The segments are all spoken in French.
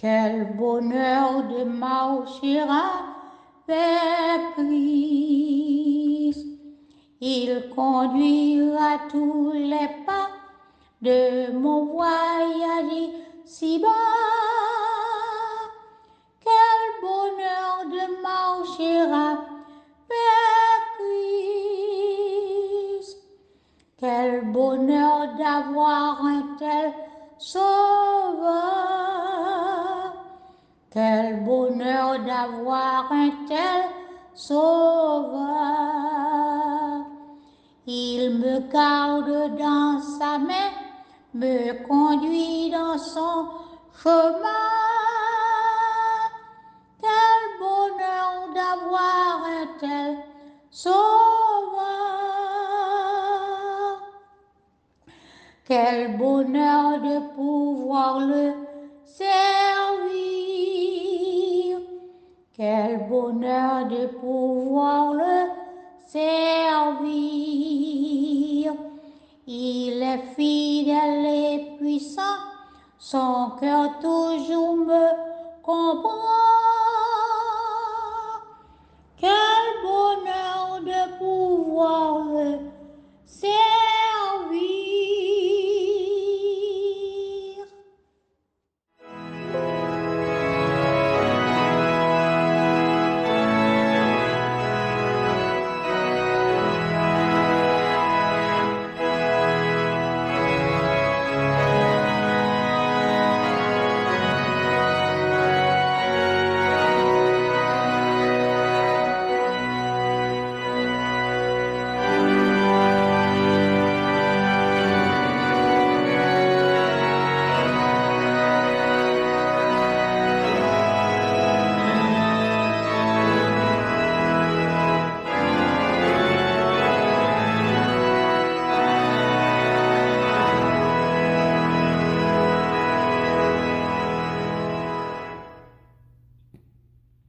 Quel bonheur de marcher avec Christ. Il conduira tous les pas de mon voyage ici-bas. Quel bonheur de marcher avec Christ. Quel bonheur d'avoir un tel sauveur. Quel bonheur d'avoir un tel sauveur. Il me garde dans sa main, me conduit dans son chemin. Quel bonheur d'avoir un tel sauveur. Quel bonheur de pouvoir le servir. Quel bonheur de pouvoir le servir. Il est fidèle et puissant, son cœur toujours me comprend. Quel bonheur de pouvoir le servir.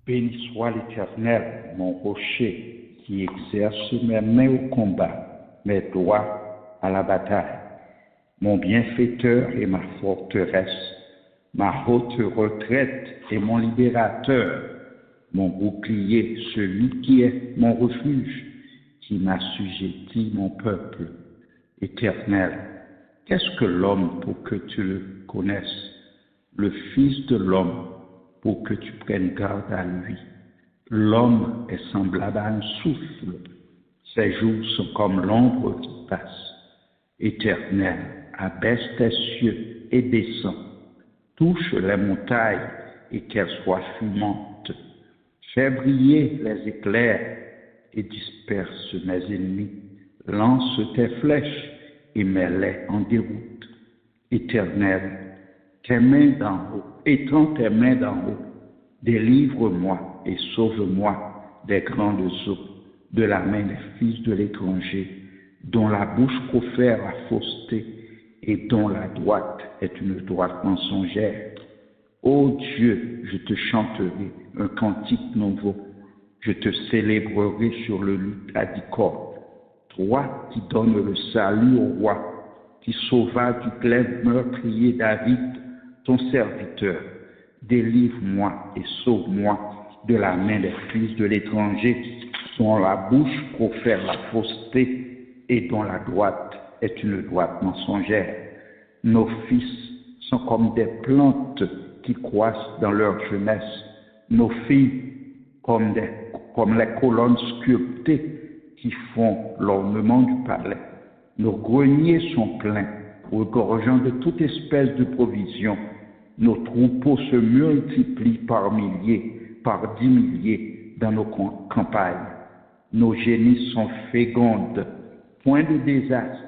Béni soit l'Éternel, mon rocher, qui exerce mes mains au combat, mes doigts à la bataille. Mon bienfaiteur et ma forteresse, ma haute retraite et mon libérateur, mon bouclier, celui qui est mon refuge, qui m'assujettit mon peuple. Éternel, qu'est-ce que l'homme pour que tu le connaisses, le Fils de l'homme pour que tu prennes garde à lui? L'homme est semblable à un souffle, ses jours sont comme l'ombre qui passe. Éternel, abaisse tes cieux et descends, touche les montagnes et qu'elles soient fumantes. Fais briller les éclairs et disperse mes ennemis. Lance tes flèches et mets-les en déroute. Éternel, tes mains d'en haut, étends tes mains d'en haut, délivre-moi et sauve-moi des grandes eaux, de la main des fils de l'étranger, dont la bouche profère la fausseté et dont la droite est une droite mensongère. Ô Dieu, je te chanterai un cantique nouveau, je te célébrerai sur le luth à 10 cordes. Toi qui donnes le salut au roi, qui sauva du glaive meurtrier David, ton serviteur, délivre-moi et sauve-moi de la main des fils de l'étranger, dont la bouche profère la fausseté et dont la droite est une droite mensongère. Nos fils sont comme des plantes qui croissent dans leur jeunesse, nos filles comme les colonnes sculptées qui font l'ornement du palais. Nos greniers sont pleins, regorgeant de toute espèce de provisions. Nos troupeaux se multiplient par milliers, par 10 milliers dans nos campagnes. Nos génisses sont fécondes, point de désastre,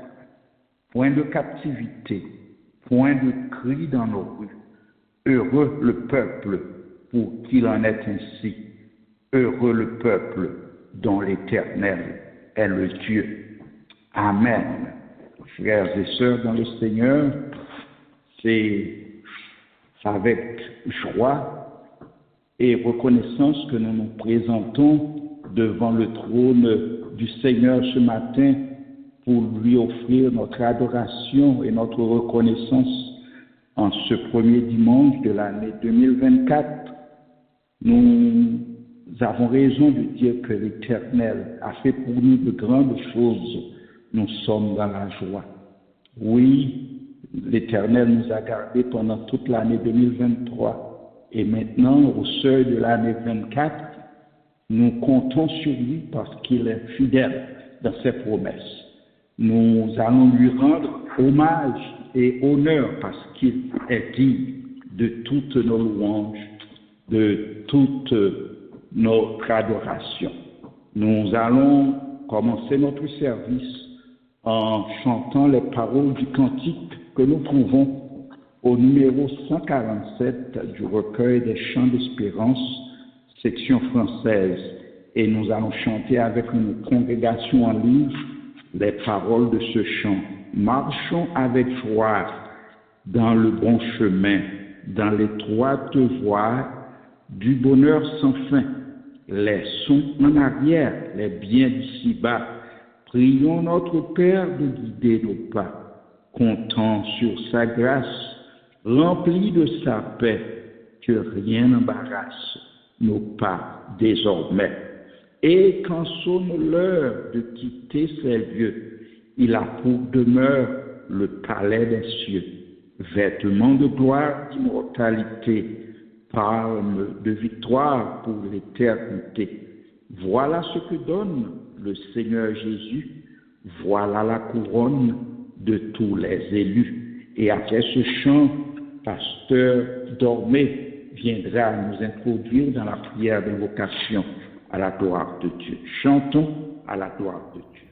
point de captivité, point de cris dans nos rues. Heureux le peuple pour qu'il en est ainsi. Heureux le peuple dont l'Éternel est le Dieu. Amen. Frères et sœurs dans le Seigneur, c'est avec joie et reconnaissance que nous nous présentons devant le trône du Seigneur ce matin pour lui offrir notre adoration et notre reconnaissance En ce premier dimanche de l'année 2024, nous avons raison de dire que l'Éternel a fait pour nous de grandes choses. Nous sommes dans la joie. Oui, l'Éternel nous a gardés pendant toute l'année 2023 et maintenant, au seuil de l'année 24, nous comptons sur lui parce qu'il est fidèle dans ses promesses. Nous allons lui rendre hommage et honneur parce qu'il est digne de toutes nos louanges, de toute notre adoration. Nous allons commencer notre service en chantant les paroles du cantique que nous trouvons au numéro 147 du recueil des chants d'espérance, section française. Et nous allons chanter avec une congrégation en ligne les paroles de ce chant. Marchons avec joie dans le bon chemin, dans l'étroite voie du bonheur sans fin. Laissons en arrière les biens d'ici-bas. Prions notre Père de guider nos pas, comptant sur sa grâce, rempli de sa paix, que rien n'embarrasse nos pas désormais. Et quand sonne l'heure de quitter ces lieux, il a pour demeure le palais des cieux, vêtements de gloire, d'immortalité, palme de victoire pour l'éternité. Voilà ce que donne le Seigneur Jésus, voilà la couronne de tous les élus. Et après ce chant, Pasteur Dormé viendra nous introduire dans la prière d'invocation à la gloire de Dieu. Chantons à la gloire de Dieu.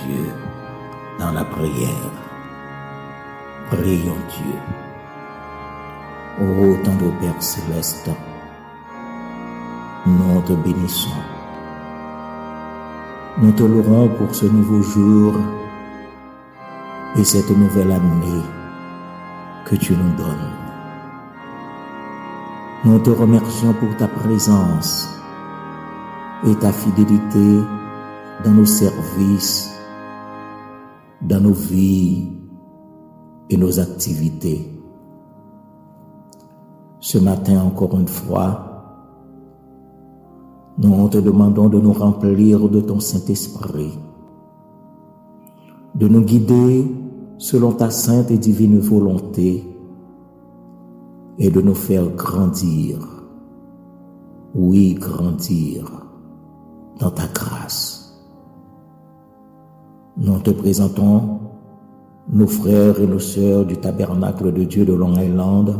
Dieu dans la prière. Prions Dieu. Ô tendre Père céleste, nous te bénissons. Nous te louons pour ce nouveau jour et cette nouvelle année que tu nous donnes. Nous te remercions pour ta présence et ta fidélité dans nos services, dans nos vies et nos activités. Ce matin, encore une fois, nous te demandons de nous remplir de ton Saint-Esprit, de nous guider selon ta sainte et divine volonté et de nous faire grandir, oui, grandir dans ta grâce. Nous te présentons nos frères et nos sœurs du tabernacle de Dieu de Long Island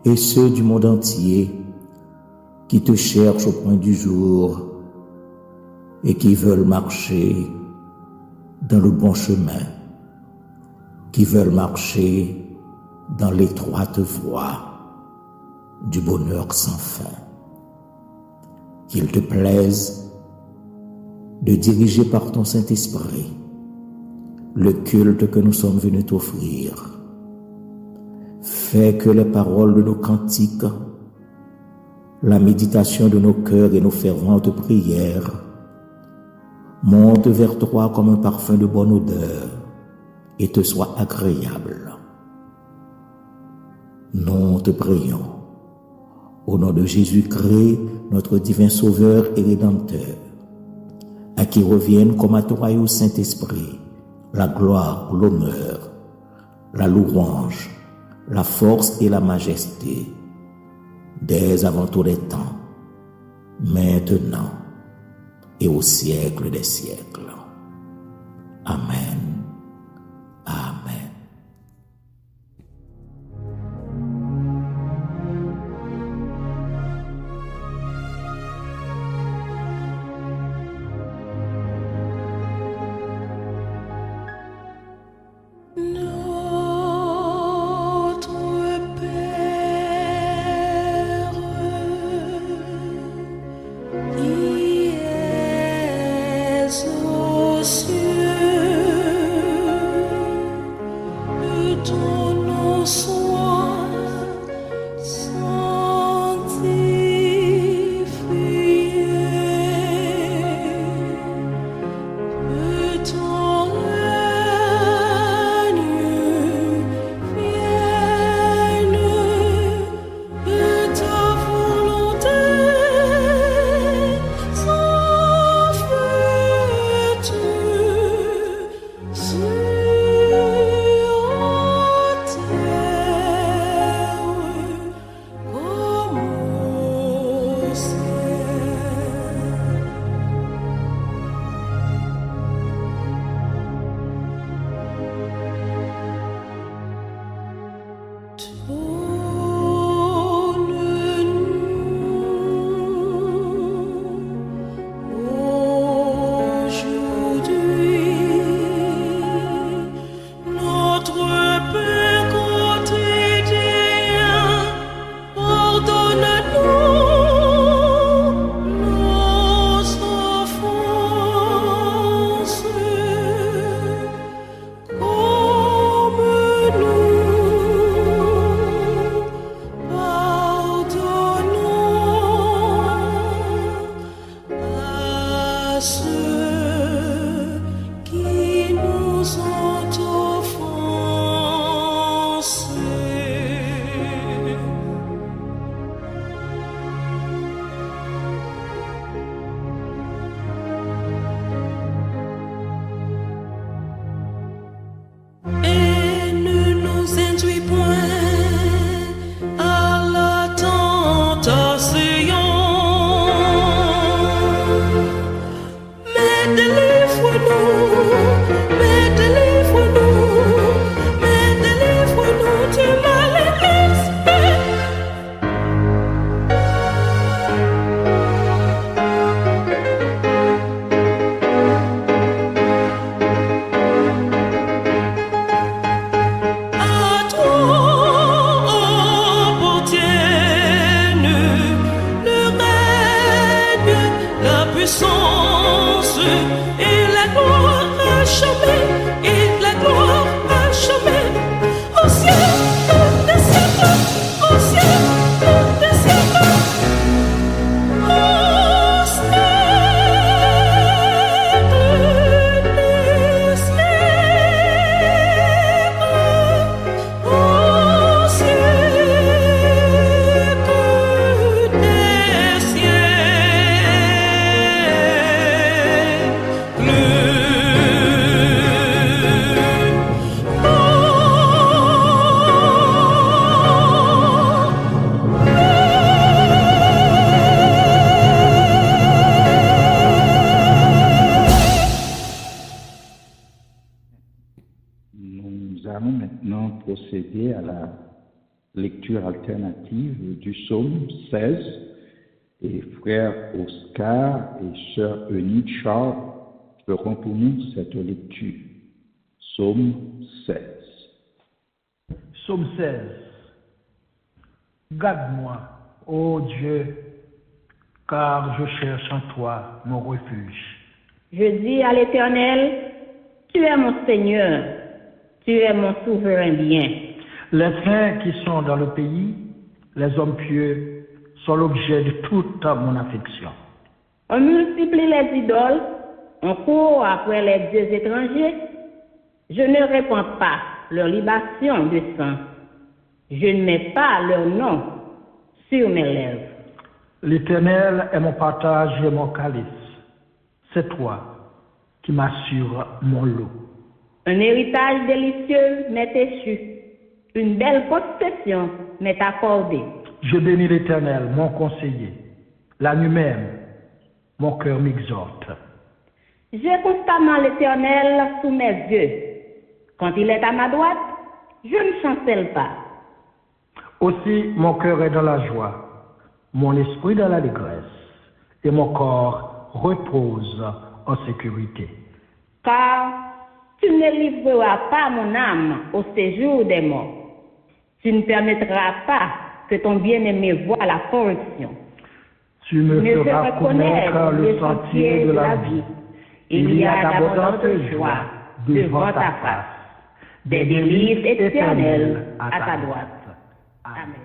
et ceux du monde entier qui te cherchent au point du jour et qui veulent marcher dans le bon chemin, qui veulent marcher dans l'étroite voie du bonheur sans fin. Qu'il te plaise de diriger par ton Saint-Esprit le culte que nous sommes venus t'offrir. Fais que les paroles de nos cantiques, la méditation de nos cœurs et nos ferventes prières montent vers toi comme un parfum de bonne odeur et te soient agréables. Nous te prions, au nom de Jésus-Christ, notre divin Sauveur et Rédempteur, à qui reviennent comme à toi et au Saint-Esprit la gloire, l'honneur, la louange, la force et la majesté, dès avant tous les temps, maintenant et au siècle des siècles. Amen. Amen. Qui est à jamais, et la gloire à jamais. Au siècle des siècles, au siècle des siècles. Au siècle des siècles. Au siècle des Nous allons maintenant procéder à la lecture alternative du psaume 16 et frère Oscar et sœur Eunice Charles feront pour nous cette lecture. Psaume 16. Psaume 16. Garde-moi, ô Dieu, car je cherche en toi mon refuge. Je dis à l'Éternel, tu es mon Seigneur, tu es mon souverain bien. Les saints qui sont dans le pays, les hommes pieux, sont l'objet de toute mon affection. On multiplie les idoles, on court après les dieux étrangers. Je ne répands pas leur libation de sang. Je ne mets pas leur nom sur mes lèvres. L'Éternel est mon partage et mon calice. C'est toi qui m'assures mon lot. Un héritage délicieux m'est échu. Une belle possession m'est accordée. Je bénis l'Éternel, mon conseiller. La nuit même, mon cœur m'exhorte. J'ai constamment l'Éternel sous mes yeux. Quand il est à ma droite, je ne chancelle pas. Aussi, mon cœur est dans la joie, mon esprit dans l'allégresse, et mon corps repose en sécurité. Car tu ne livreras pas mon âme au séjour des morts. Tu ne permettras pas que ton bien-aimé voie la corruption. Tu me feras connaître le sentier de la vie. Il y a d'abondantes joies devant ta face, des délices éternelles à ta droite. Amen.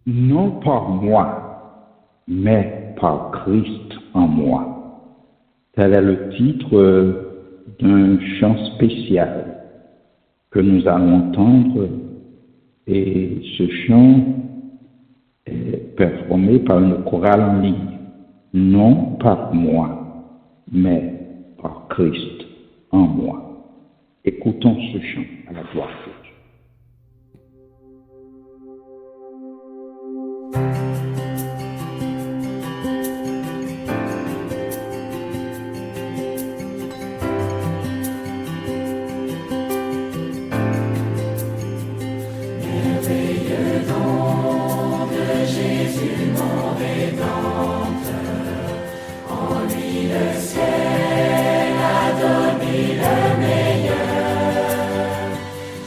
Non par moi, mais par Christ en moi. Tel est le titre d'un chant spécial que nous allons entendre, et ce chant est performé par une chorale en ligne. Non par moi, mais par Christ en moi. Écoutons ce chant à la gloire de Dieu.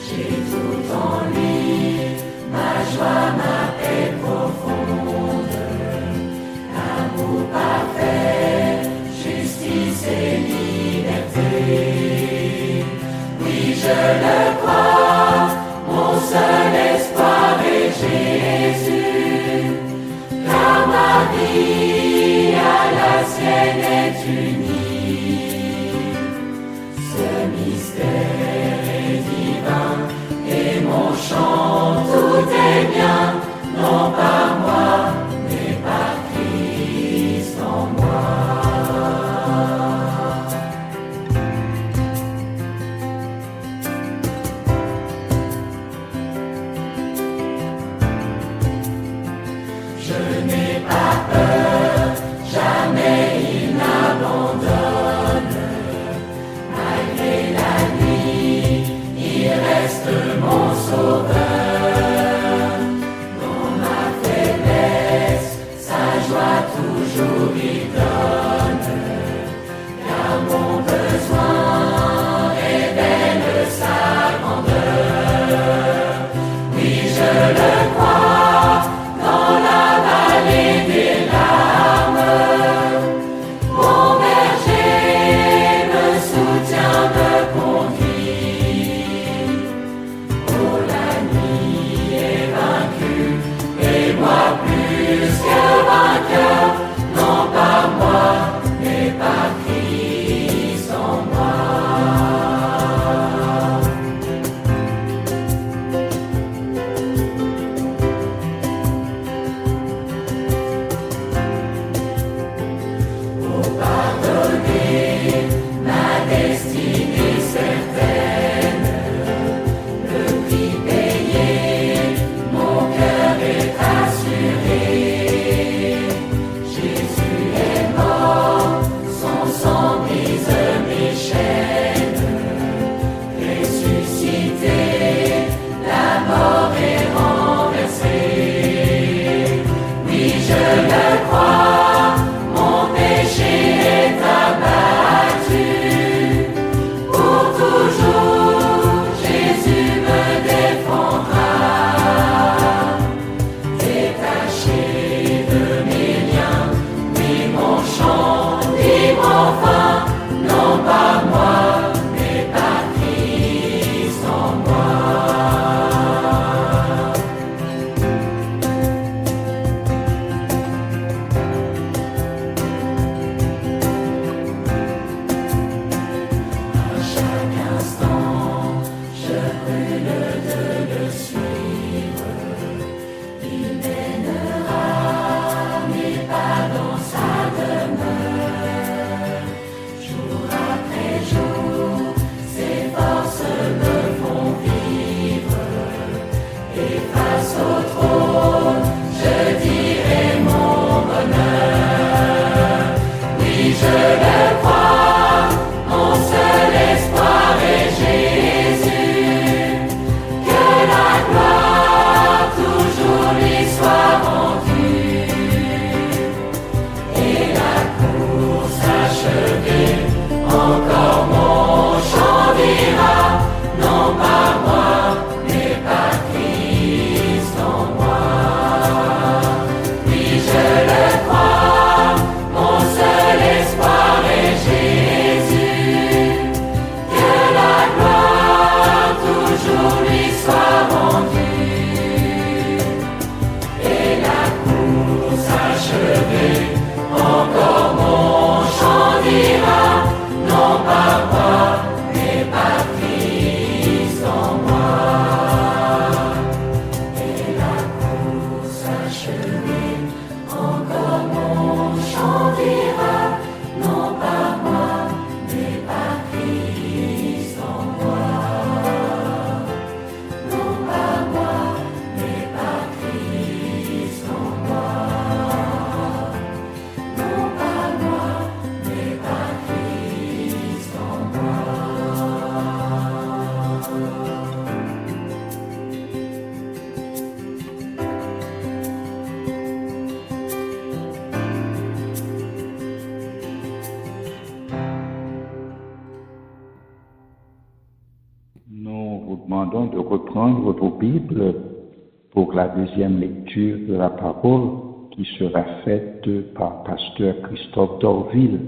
Jésus. demandons de reprendre vos Bibles pour la deuxième lecture de la parole qui sera faite par pasteur Christophe Dorville.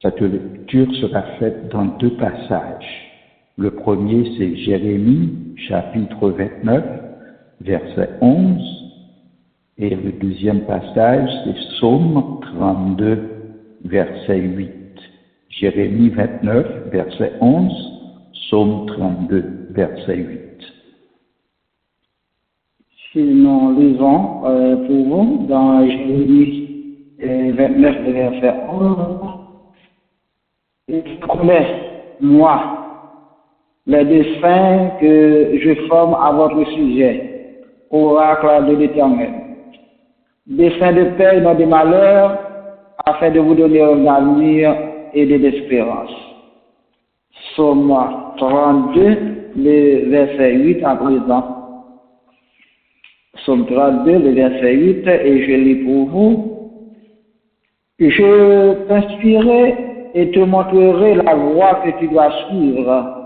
Cette lecture sera faite dans deux passages. Le premier, c'est Jérémie, chapitre 29, verset 11. Et le deuxième passage, c'est Psaume 32, verset 8. Jérémie 29, verset 11, Psaume 32, verset 8. Si nous lisons pour vous dans Jérémie 29, verset 11, je connais, moi, les desseins que je forme à votre sujet, oracle de l'Éternel. Desseins de paix et non de malheur, afin de vous donner un avenir et de l'espérance. Psaume 32, le verset 8 à présent. Psaume 32, le verset 8, et je lis pour vous. Je t'inspirerai et te montrerai la voie que tu dois suivre.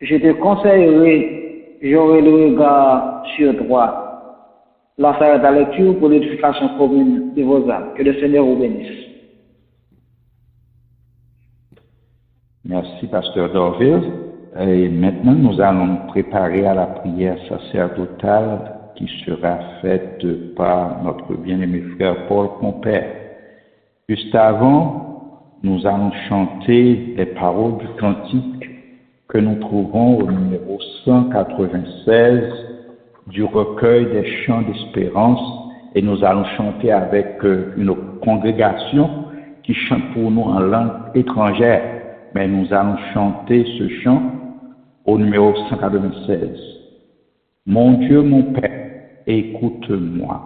Je te conseillerai, j'aurai le regard sur toi. Là, ça va être la lecture pour l'édification commune de vos âmes. Que le Seigneur vous bénisse. Merci, Pasteur Dorville. Et maintenant, nous allons nous préparer à la prière sacerdotale qui sera faite par notre bien-aimé frère Paul Compère. Juste avant, nous allons chanter les paroles du cantique que nous trouvons au numéro 196 du recueil des chants d'espérance, et nous allons chanter avec une congrégation qui chante pour nous en langue étrangère, mais nous allons chanter ce chant au numéro 196. Mon Dieu, mon Père, écoute-moi,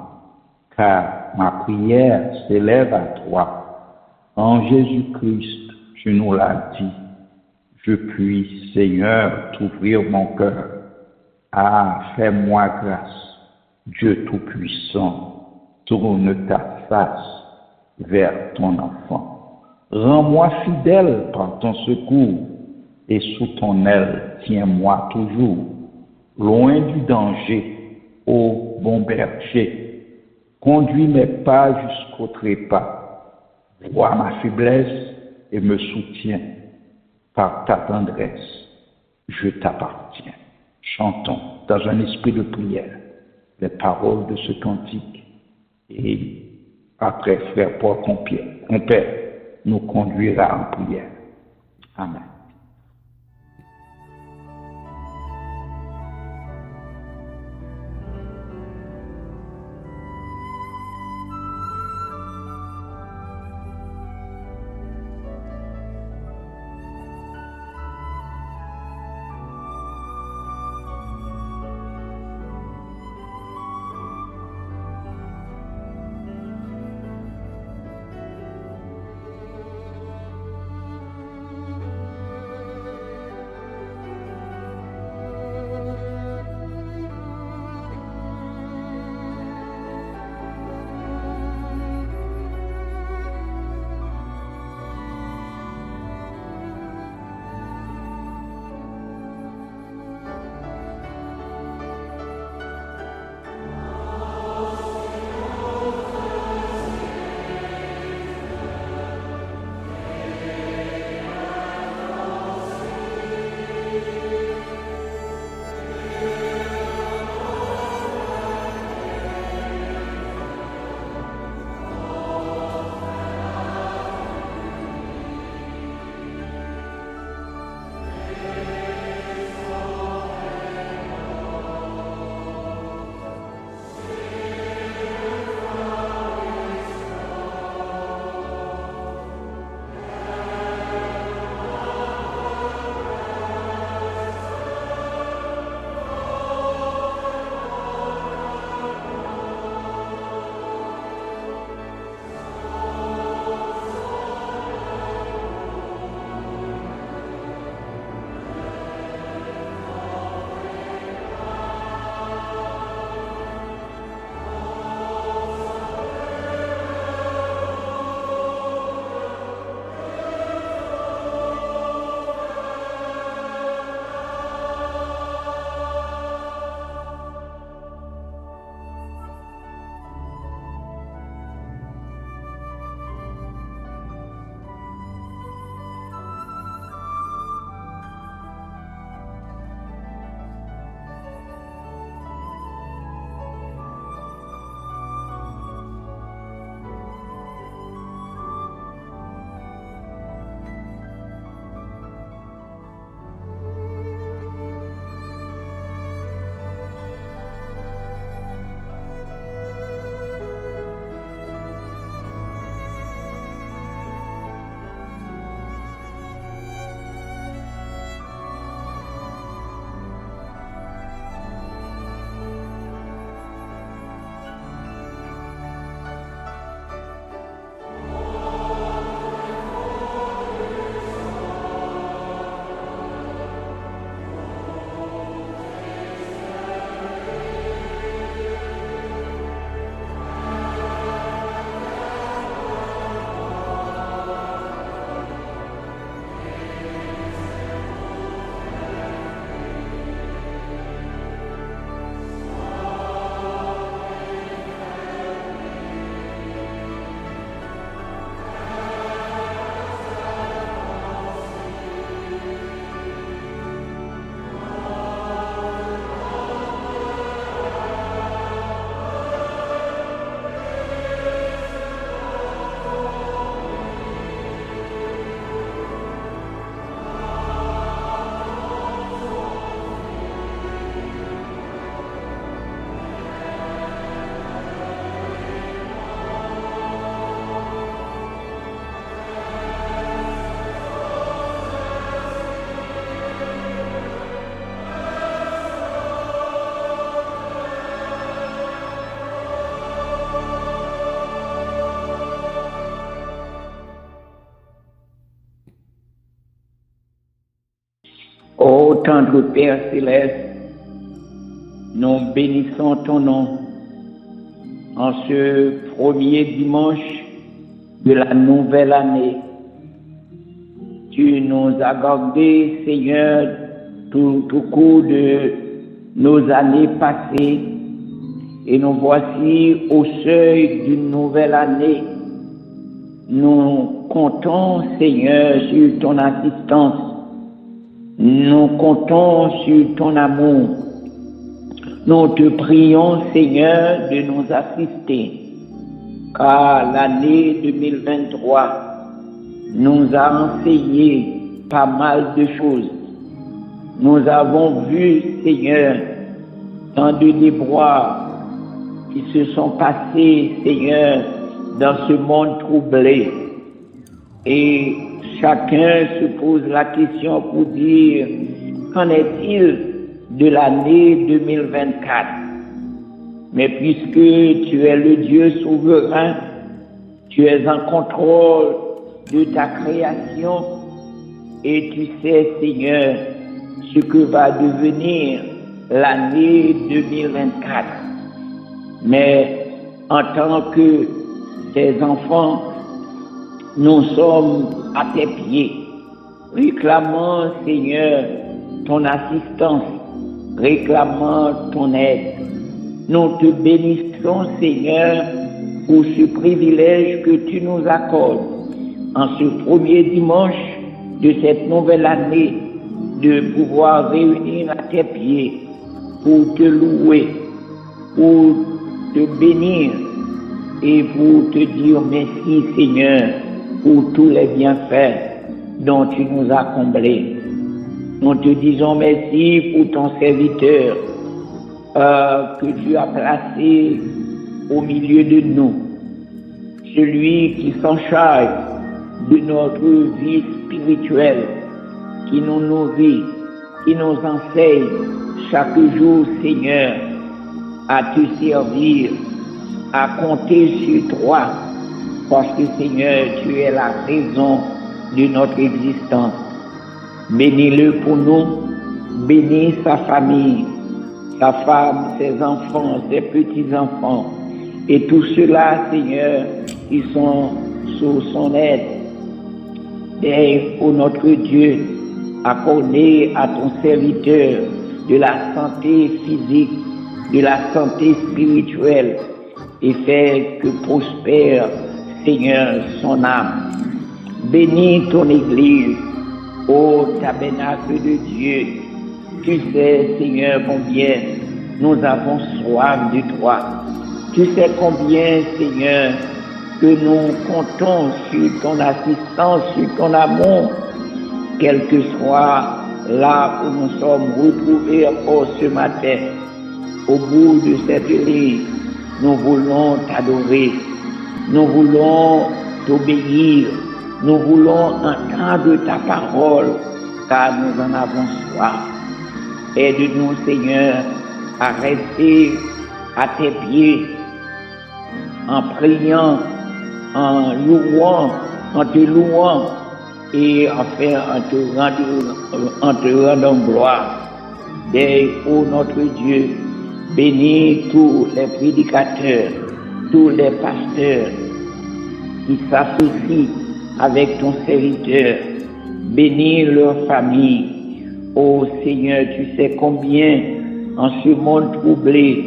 car ma prière s'élève à toi. En Jésus-Christ, tu nous l'as dit, je puis, Seigneur, t'ouvrir mon cœur. Ah, fais-moi grâce, Dieu Tout-Puissant, tourne ta face vers ton enfant. Rends-moi fidèle par ton secours, et sous ton aile, tiens-moi toujours, loin du danger, ô bon berger. Conduis mes pas jusqu'au trépas, vois ma faiblesse et me soutiens. Par ta tendresse, je t'appartiens. Chantons dans un esprit de prière les paroles de ce cantique. Et après, frère Paul Compère nous conduira en prière. Amen. Ô tendre Père céleste, nous bénissons ton nom en ce premier dimanche de la nouvelle année. Tu nous as gardés, Seigneur, tout au cours de nos années passées, et nous voici au seuil d'une nouvelle année. Nous comptons, Seigneur, sur ton assistance. Nous comptons sur ton amour. Nous te prions, Seigneur, de nous assister, car l'année 2023 nous a enseigné pas mal de choses. Nous avons vu, Seigneur, tant de déboires qui se sont passés, Seigneur, dans ce monde troublé. Et chacun se pose la question pour dire, qu'en est-il de l'année 2024? Mais puisque tu es le Dieu souverain, tu es en contrôle de ta création et tu sais, Seigneur, ce que va devenir l'année 2024. Mais en tant que tes enfants, nous sommes à tes pieds, réclamant, Seigneur, ton assistance, réclamant ton aide. Nous te bénissons, Seigneur, pour ce privilège que tu nous accordes en ce premier dimanche de cette nouvelle année, de pouvoir réunir à tes pieds pour te louer, pour te bénir et pour te dire merci, Seigneur, pour tous les bienfaits dont tu nous as comblés. Nous te disons merci pour ton serviteur que tu as placé au milieu de nous, celui qui s'en charge de notre vie spirituelle, qui nous nourrit, qui nous enseigne chaque jour, Seigneur, à te servir, à compter sur toi, parce que, Seigneur, tu es la raison de notre existence. Bénis-le pour nous, bénis sa famille, sa femme, ses enfants, ses petits-enfants, et tout cela, Seigneur, qui sont sous son aide. Et pour notre Dieu, accorder à ton serviteur de la santé physique, de la santé spirituelle, et faire que prospère, Seigneur, son âme. Bénis ton Église, ô tabernacle de Dieu. Tu sais, Seigneur, combien nous avons soif de toi. Tu sais combien, Seigneur, que nous comptons sur ton assistance, sur ton amour, quel que soit là où nous sommes retrouvés encore ce matin. Au bout de cette nuit, nous voulons t'adorer, nous voulons t'obéir, nous voulons entendre ta parole, car nous en avons soif. Aide-nous, Seigneur, à rester à tes pieds, en priant, en louant, en te louant, et enfin en te rendant gloire. Et ô notre Dieu, bénis tous les prédicateurs, tous les pasteurs qui s'associent avec ton serviteur. Bénis leur famille. Ô Seigneur, tu sais combien en ce monde troublé,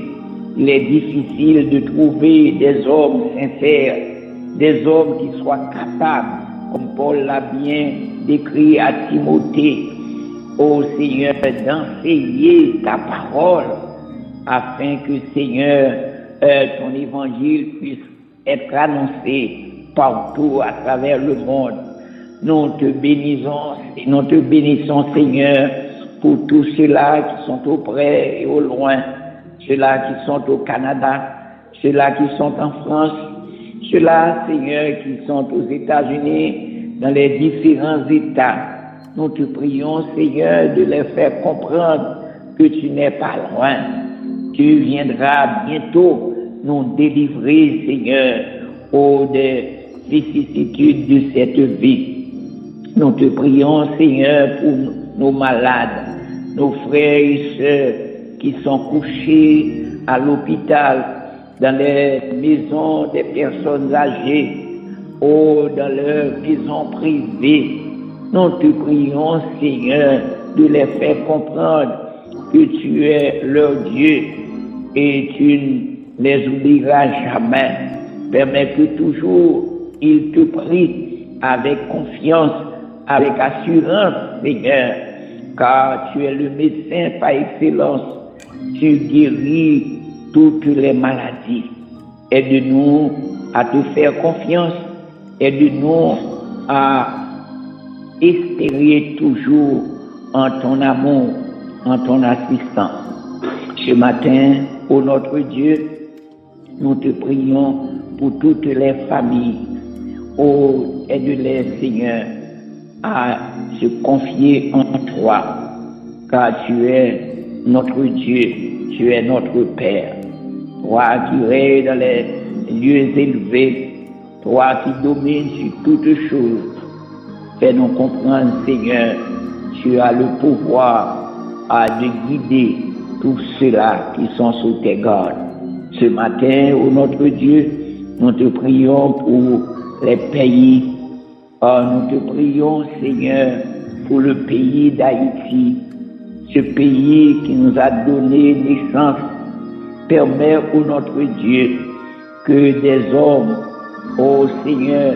il est difficile de trouver des hommes sincères, des hommes qui soient capables, comme Paul l'a bien décrit à Timothée, ô Seigneur, d'enseigner ta parole, afin que, Seigneur, ton évangile puisse être annoncé partout à travers le monde. Nous te bénissons, Seigneur, pour tous ceux-là qui sont auprès et au loin, ceux-là qui sont au Canada, ceux-là qui sont en France, ceux-là, Seigneur, qui sont aux États-Unis, dans les différents États. Nous te prions, Seigneur, de les faire comprendre que tu n'es pas loin. Tu viendras bientôt nous délivrer, Seigneur, des vicissitudes de cette vie. Nous te prions, Seigneur, pour nos malades, nos frères et sœurs qui sont couchés à l'hôpital, dans les maisons des personnes âgées, ou dans leurs maisons privées. Nous te prions, Seigneur, de les faire comprendre que tu es leur Dieu et tu ne les oublieras jamais. Permets que toujours ils te prient avec confiance, avec assurance, Seigneur, car tu es le médecin par excellence. Tu guéris toutes les maladies. Aide-nous à te faire confiance. Aide-nous à espérer toujours en ton amour, en ton assistance. Ce matin, ô notre Dieu, nous te prions pour toutes les familles. Oh, aide-les, Seigneur, à se confier en toi, car tu es notre Dieu, tu es notre Père. Toi qui règnes dans les lieux élevés, toi qui domines sur toutes choses, fais-nous comprendre, Seigneur, tu as le pouvoir de guider tous ceux-là qui sont sous tes gardes. Ce matin, ô notre Dieu, nous te prions pour les pays. Nous te prions, Seigneur, pour le pays d'Haïti, ce pays qui nous a donné naissance. Permets, ô notre Dieu, que des hommes, ô Seigneur,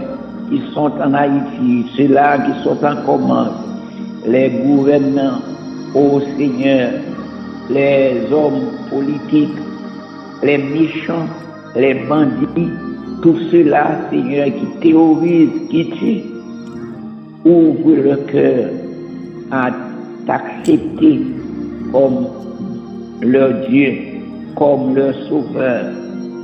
qui sont en Haïti, ceux-là qui sont en commande, les gouvernants, ô Seigneur, les hommes politiques, les méchants, les bandits, tous ceux-là, Seigneur, qui terrorisent, qui tuent, ouvre le cœur à t'accepter comme leur Dieu, comme leur Sauveur.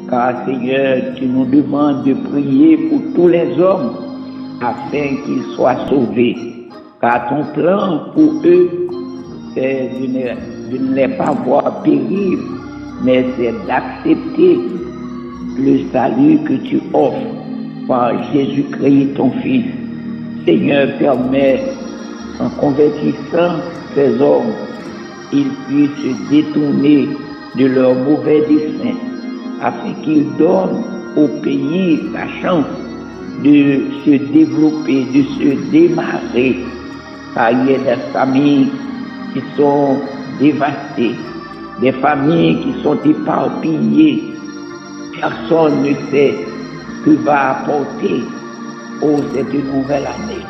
Car, Seigneur, tu nous demandes de prier pour tous les hommes afin qu'ils soient sauvés. Car ton plan pour eux, c'est de ne les pas voir périr, mais c'est d'accepter le salut que tu offres par Jésus-Christ, ton Fils. Seigneur, permets, en convertissant ces hommes, ils puissent se détourner de leurs mauvais desseins, afin qu'ils donnent au pays la chance de se développer, de se démarrer. Car il y a des familles qui sont dévastées, des familles qui sont éparpillées. Personne ne sait que va apporter cette nouvelle année.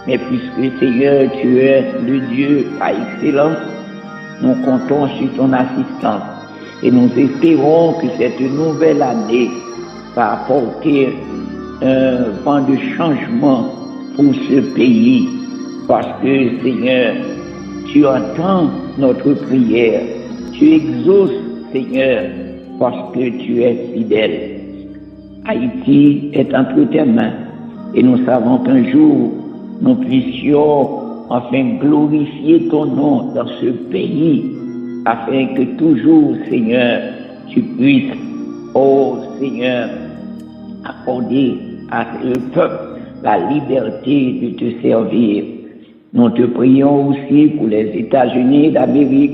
Mais puisque, Seigneur, tu es le Dieu par excellence, nous comptons sur ton assistance. Et nous espérons que cette nouvelle année va apporter un vent de changement pour ce pays. Parce que, Seigneur, tu entends notre prière. Tu exauces, Seigneur, parce que tu es fidèle. Haïti est entre tes mains. Et nous savons qu'un jour, nous puissions enfin glorifier ton nom dans ce pays, afin que toujours, Seigneur, tu puisses, oh Seigneur, accorder à ce peuple la liberté de te servir. Nous te prions aussi pour les États-Unis d'Amérique,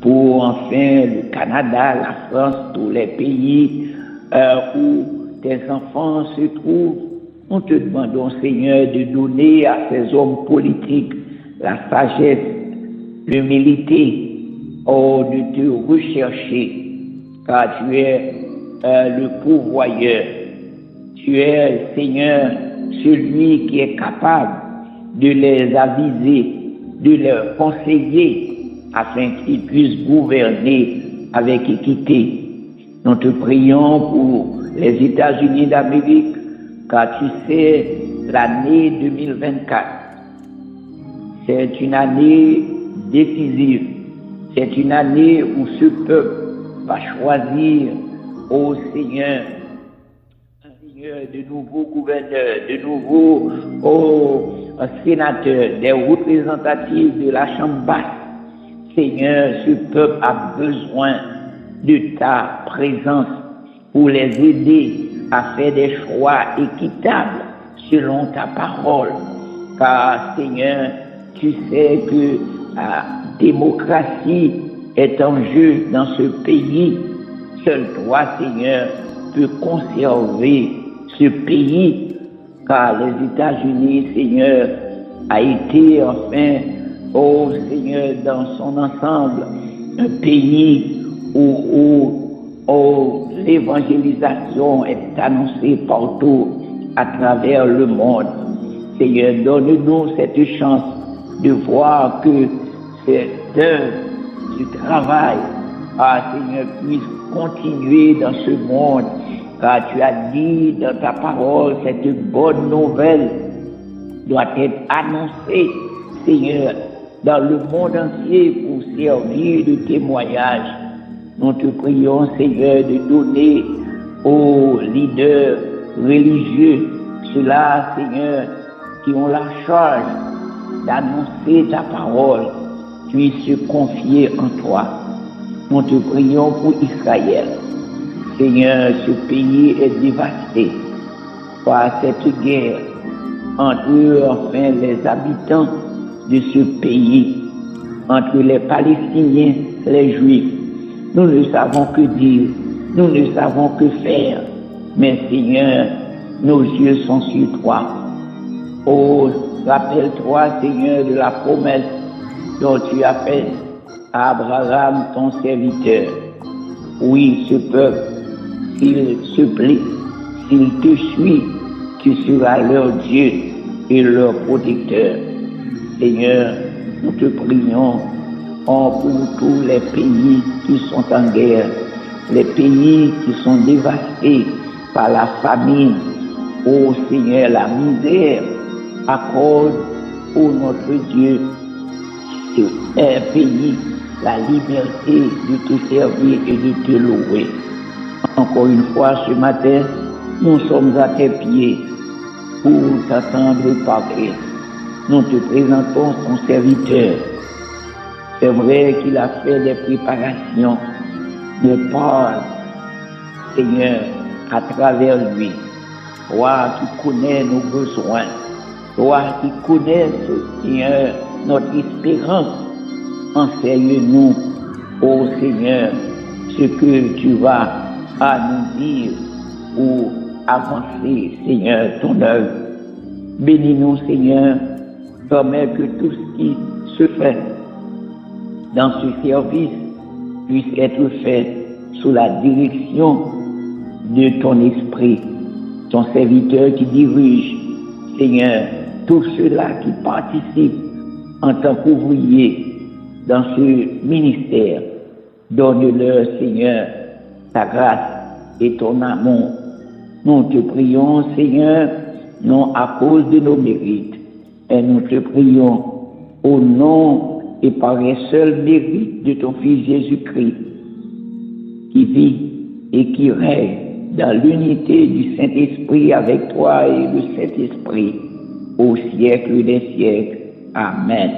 pour enfin le Canada, la France, tous les pays où tes enfants se trouvent. Nous te demandons, Seigneur, de donner à ces hommes politiques la sagesse, l'humilité, de te rechercher, car tu es le pourvoyeur. Tu es, Seigneur, celui qui est capable de les aviser, de leur conseiller, afin qu'ils puissent gouverner avec équité. Nous te prions pour les États-Unis d'Amérique, car tu sais, l'année 2024, c'est une année décisive. C'est une année où ce peuple va choisir, ô Seigneur, de nouveaux gouverneurs, de nouveaux sénateurs, des représentatifs de la Chambre basse. Seigneur, ce peuple a besoin de ta présence pour les aider à faire des choix équitables selon ta parole. Car, Seigneur, tu sais que la démocratie est en jeu dans ce pays. Seul toi, Seigneur, peux conserver ce pays, car les États-Unis, Seigneur, a été enfin, oh Seigneur, dans son ensemble, un pays où l'évangélisation est annoncée partout à travers le monde. Seigneur, donne-nous cette chance de voir que cette œuvre du travail, Seigneur, puisse continuer dans ce monde, car tu as dit dans ta parole, cette bonne nouvelle doit être annoncée, Seigneur, dans le monde entier pour servir de témoignage. Nous te prions, Seigneur, de donner aux leaders religieux, ceux-là, Seigneur, qui ont la charge d'annoncer ta parole, puissent se confier en toi. Nous te prions pour Israël. Seigneur, ce pays est dévasté par cette guerre entre enfin les habitants de ce pays, entre les Palestiniens, les Juifs. Nous ne savons que dire, nous ne savons que faire, mais Seigneur, nos yeux sont sur toi. Oh, rappelle-toi, Seigneur, de la promesse dont tu as faite à Abraham, ton serviteur. Oui, ce peuple, s'il se plaît, s'il te suit, tu seras leur Dieu et leur protecteur. Seigneur, nous te prions pour tous les pays qui sont en guerre, les pays qui sont dévastés par la famine. Oh Seigneur, la misère, accorde, ô notre Dieu, sur un pays, la liberté de te servir et de te louer. Encore une fois, ce matin, nous sommes à tes pieds pour t'attendre parler. Nous te présentons ton serviteur. C'est vrai qu'il a fait des préparations, mais parle, Seigneur, à travers lui. Toi qui connais nos besoins, toi qui connais, Seigneur, notre espérance, enseigne-nous, ô Seigneur, ce que tu vas à nous dire pour avancer, Seigneur, ton œuvre. Bénis-nous, Seigneur, permets que tout ce qui se fait dans ce service puisse être fait sous la direction de ton esprit, ton serviteur qui dirige, Seigneur, tous ceux-là qui participent en tant qu'ouvriers dans ce ministère. Donne-leur, Seigneur, ta grâce et ton amour. Nous te prions, Seigneur, non à cause de nos mérites, et nous te prions au nom et par les seuls mérites de ton Fils Jésus-Christ, qui vit et qui règne dans l'unité du Saint-Esprit avec toi et le Saint-Esprit au siècle des siècles. Amen.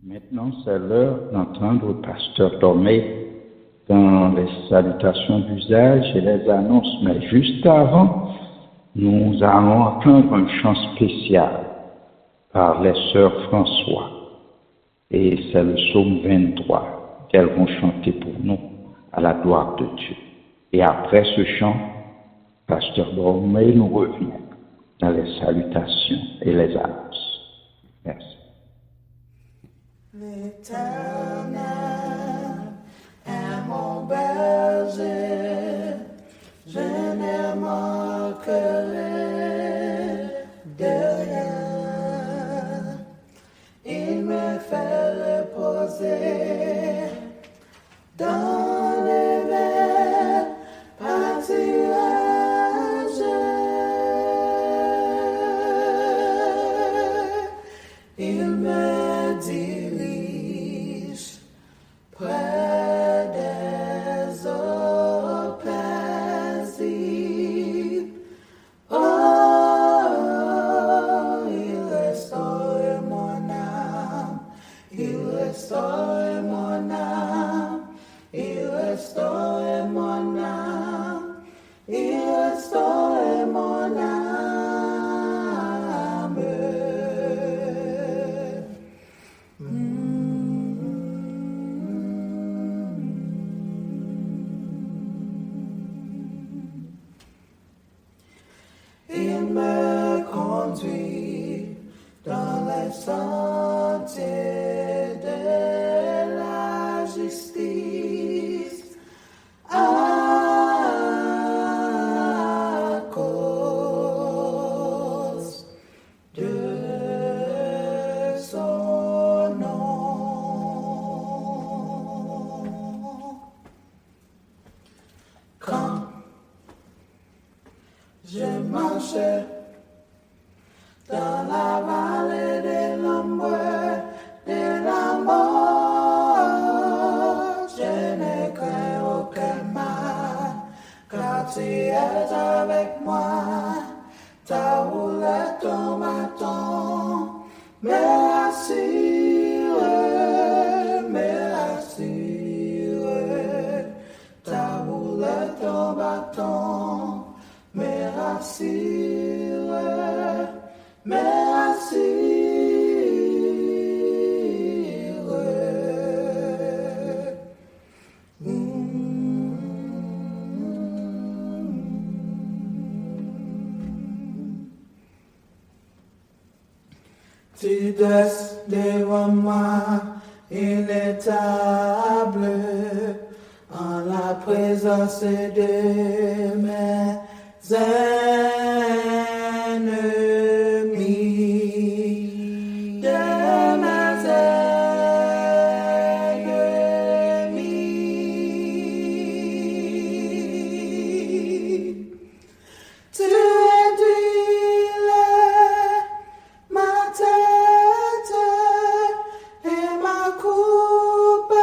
Maintenant, c'est l'heure d'entendre le pasteur Tomé dans les salutations d'usage et les annonces. Mais juste avant, nous allons entendre un chant spécial par les sœurs François. Et c'est le psaume 23 qu'elles vont chanter pour nous à la gloire de Dieu. Et après ce chant, pasteur Tomé nous revient dans les salutations et les annonces. Merci. L'Éternel est mon berger, je ne manquerai de rien. Il me fait reposer dans les verts pâtirages. Il me dirige près des eaux paisibles. Oh, il restaure mon âme, il restaure mon âme, il restaure mon âme, il restaure mon âme. Il me conduit dans les sentiers de la justice à cause de son nom. Quand je marchais dans la vallée de l'ombre de la mort, je ne crains aucun mal, car tu es avec moi. Ta houlette, ton bâton me rassure, me rassure. Ta houlette, ton bâton me rassure, me rassure. Tu dresses devant moi une table en la présence de mes ennemis, de mes ennemis. Tu induis ma tête et ma coupe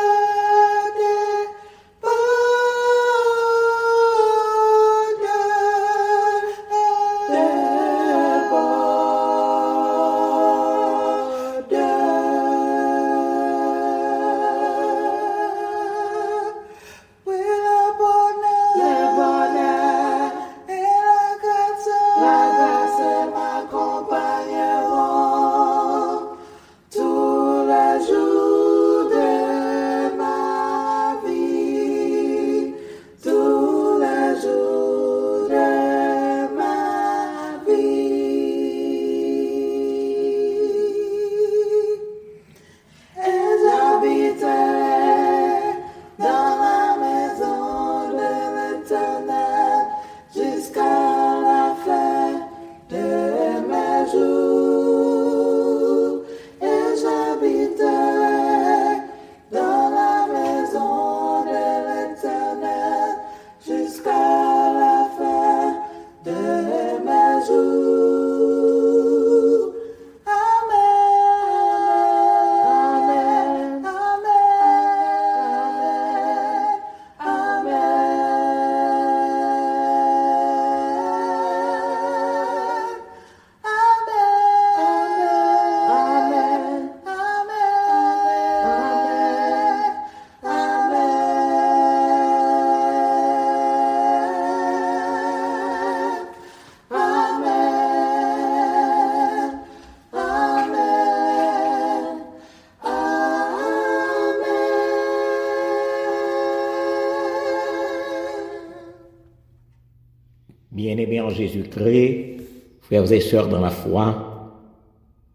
Bien-aimés en Jésus-Christ, frères et sœurs dans la foi,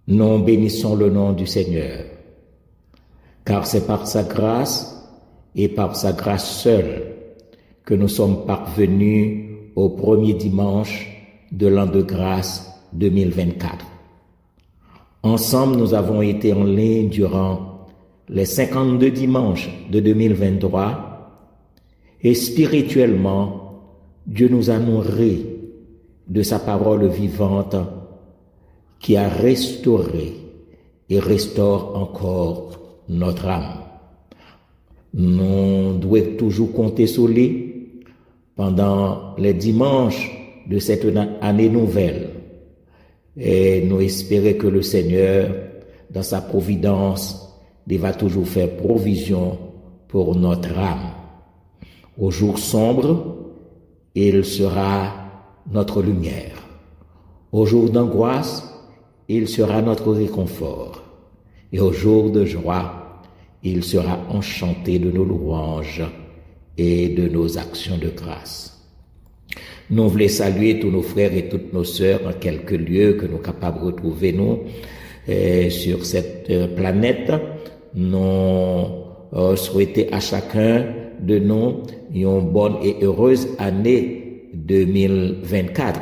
nous bénissons le nom du Seigneur, car c'est par sa grâce et par sa grâce seule que nous sommes parvenus au premier dimanche de l'an de grâce 2024. Ensemble, nous avons été en ligne durant les 52 dimanches de 2023 Et spirituellement, Dieu nous a nourris de sa parole vivante qui a restauré et restaure encore notre âme. Nous devons toujours compter sur lui pendant les dimanches de cette année nouvelle et nous espérer que le Seigneur, dans sa providence, va toujours faire provision pour notre âme. Au jour sombre, il sera notre lumière. Au jour d'angoisse, il sera notre réconfort. Et au jour de joie, il sera enchanté de nos louanges et de nos actions de grâce. Nous voulons saluer tous nos frères et toutes nos sœurs en quelques lieux que nous sommes capables de retrouver nous sur cette planète. Nous souhaiter à chacun de nous une bonne et heureuse année 2024,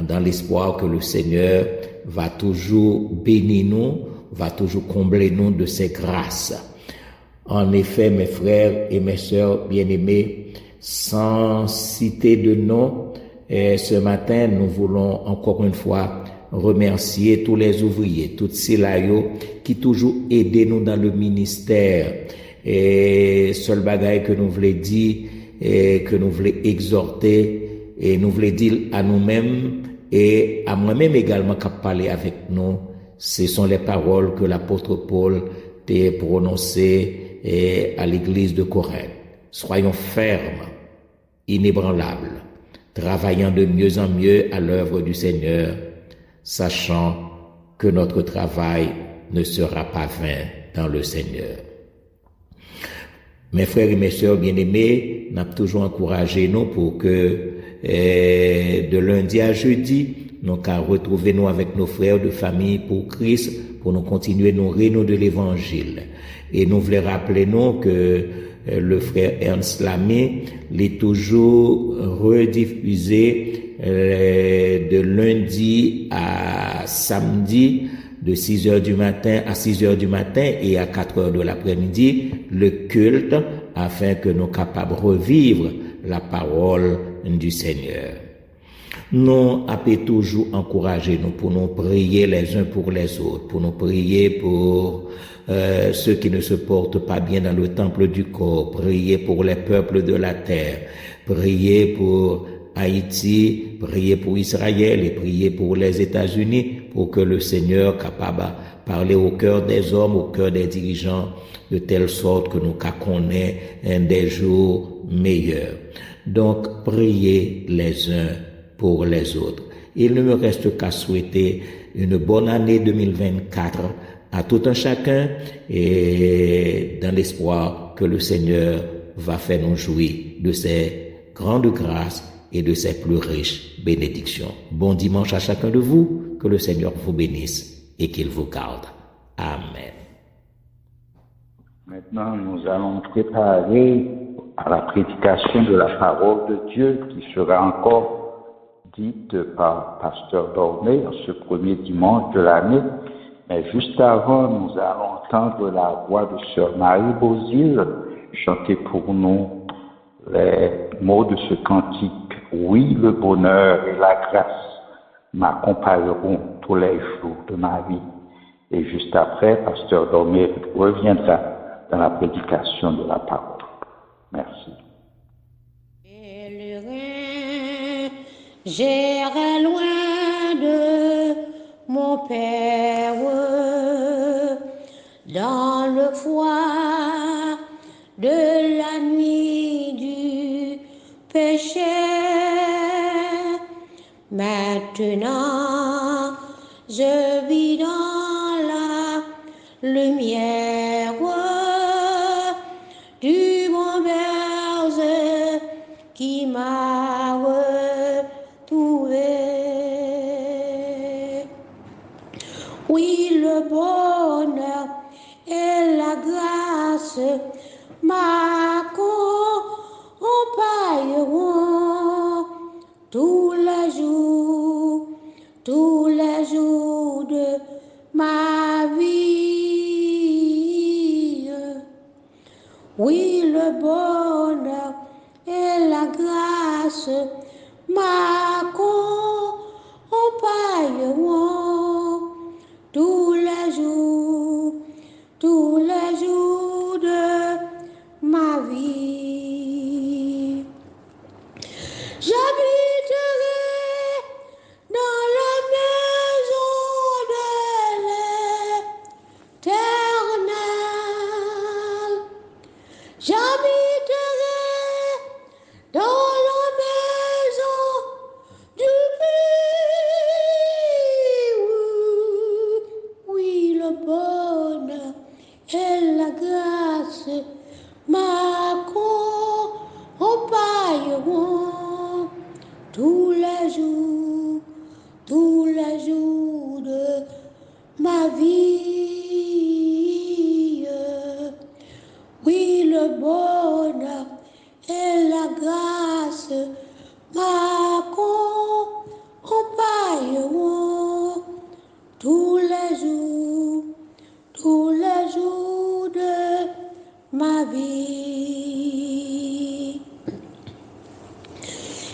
dans l'espoir que le Seigneur va toujours bénir nous, va toujours combler nous de ses grâces. En effet, mes frères et mes sœurs bien-aimés, sans citer de nom, ce matin, nous voulons encore une fois remercier tous les ouvriers, toutes ces laïos qui toujours aident nous dans le ministère. Et seul bagaille que nous voulons dire et que nous voulons exhorter et nous voulons dire à nous-mêmes et à moi-même également qui parler avec nous, ce sont les paroles que l'apôtre Paul a prononcées à l'église de Corinthe. Soyons fermes, inébranlables, travaillant de mieux en mieux à l'œuvre du Seigneur, sachant que notre travail ne sera pas vain dans le Seigneur. Mes frères et mes sœurs bien-aimés, nous avons toujours encouragé nous pour que de lundi à jeudi, nous qu'à retrouver nous avec nos frères de famille pour Christ, pour nous continuer nous nourrir de l'évangile. Et nous voulons rappeler nous que le frère Ernst Lamé l'est toujours rediffusé de lundi à samedi, de 6h du matin à 6h du matin et à 4h de l'après-midi, le culte, afin que nous capables de revivre la parole du Seigneur. Nous avons toujours encouragé nous pour nous prier les uns pour les autres, pour nous prier pour ceux qui ne se portent pas bien dans le temple du corps, prier pour les peuples de la terre, prier pour Haïti, prier pour Israël et prier pour les États-Unis pour que le Seigneur capable de parler au cœur des hommes, au cœur des dirigeants, de telle sorte que nous connaissons des jours meilleurs. Donc, priez les uns pour les autres. Il ne me reste qu'à souhaiter une bonne année 2024 à tout un chacun et dans l'espoir que le Seigneur va faire nous jouir de ses grandes grâces et de ses plus riches bénédictions. Bon dimanche à chacun de vous, que le Seigneur vous bénisse et qu'il vous garde. Amen. Maintenant, nous allons préparer à la prédication de la parole de Dieu qui sera encore dite par Pasteur Dormé en ce premier dimanche de l'année. Mais juste avant, nous allons entendre la voix de Sœur Marie Bozil chanter pour nous les mots de ce cantique. Oui, le bonheur et la grâce m'accompagneront tous les jours de ma vie. Et juste après, Pasteur Dormé reviendra dans la prédication de la parole. Merci. J'irai loin de mon Père, dans le froid de la nuit du péché. Maintenant, je vis dans la lumière du bon berger qui m'a retrouvé. Oui, le bonheur et la grâce m'accompagneront tous les jours de ma vie. Oui, le bonheur et la grâce m'accompagneront tous les jours de ma vie. J'habiterai dans la maison de l'Éternel. J'habiterai dans la maison du pays. Oui, le bonheur et la grâce m'accompagneront tous les jours de ma vie. Oui, le bonheur et la grâce m'accompagneront tous les jours de ma vie.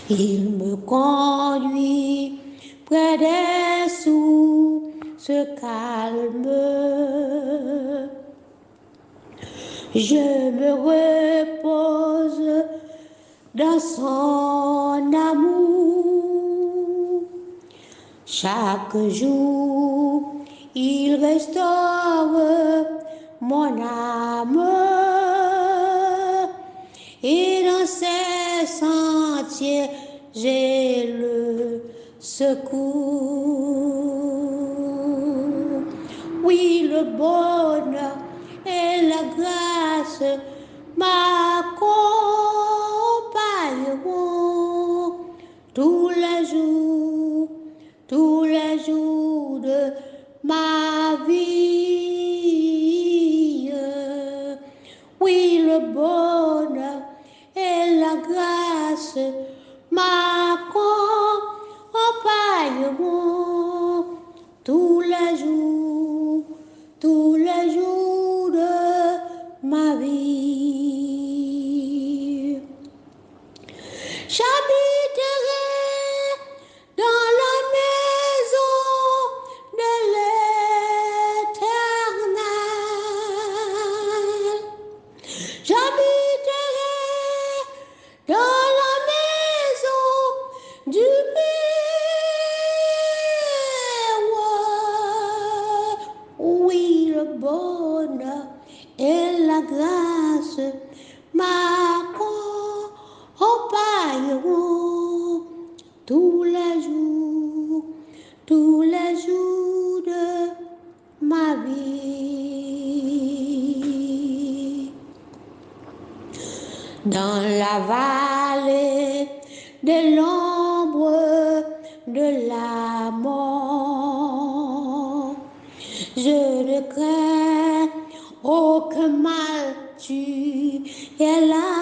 Il me conduit près des sources calmes. Je me repose dans son amour. Chaque jour, il restaure mon âme. Et dans ses sentiers, j'ai le secours. Oui, le bonheur et la grâce m'accompagneront tous les jours de ma vie. Oui, le bonheur et la grâce m'accompagneront tous les jours de ma vie. J'habiterai dans la maison de l'Éternel. J'habiterai dans la maison du Père. Oui, le bonheur et la grâce m'accompagneront tous les jours de ma vie. Dans la vallée de l'ombre de la mort, je ne crains aucun mal, tu es là.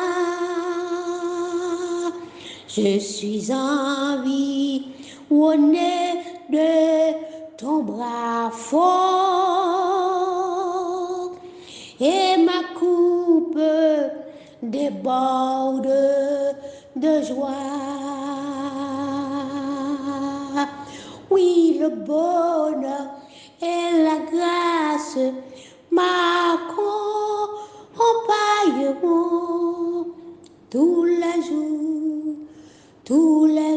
Je suis en vie au nez de ton bras fort et ma coupe déborde de joie. Oui, le bonheur et la grâce m'accompagneront tous les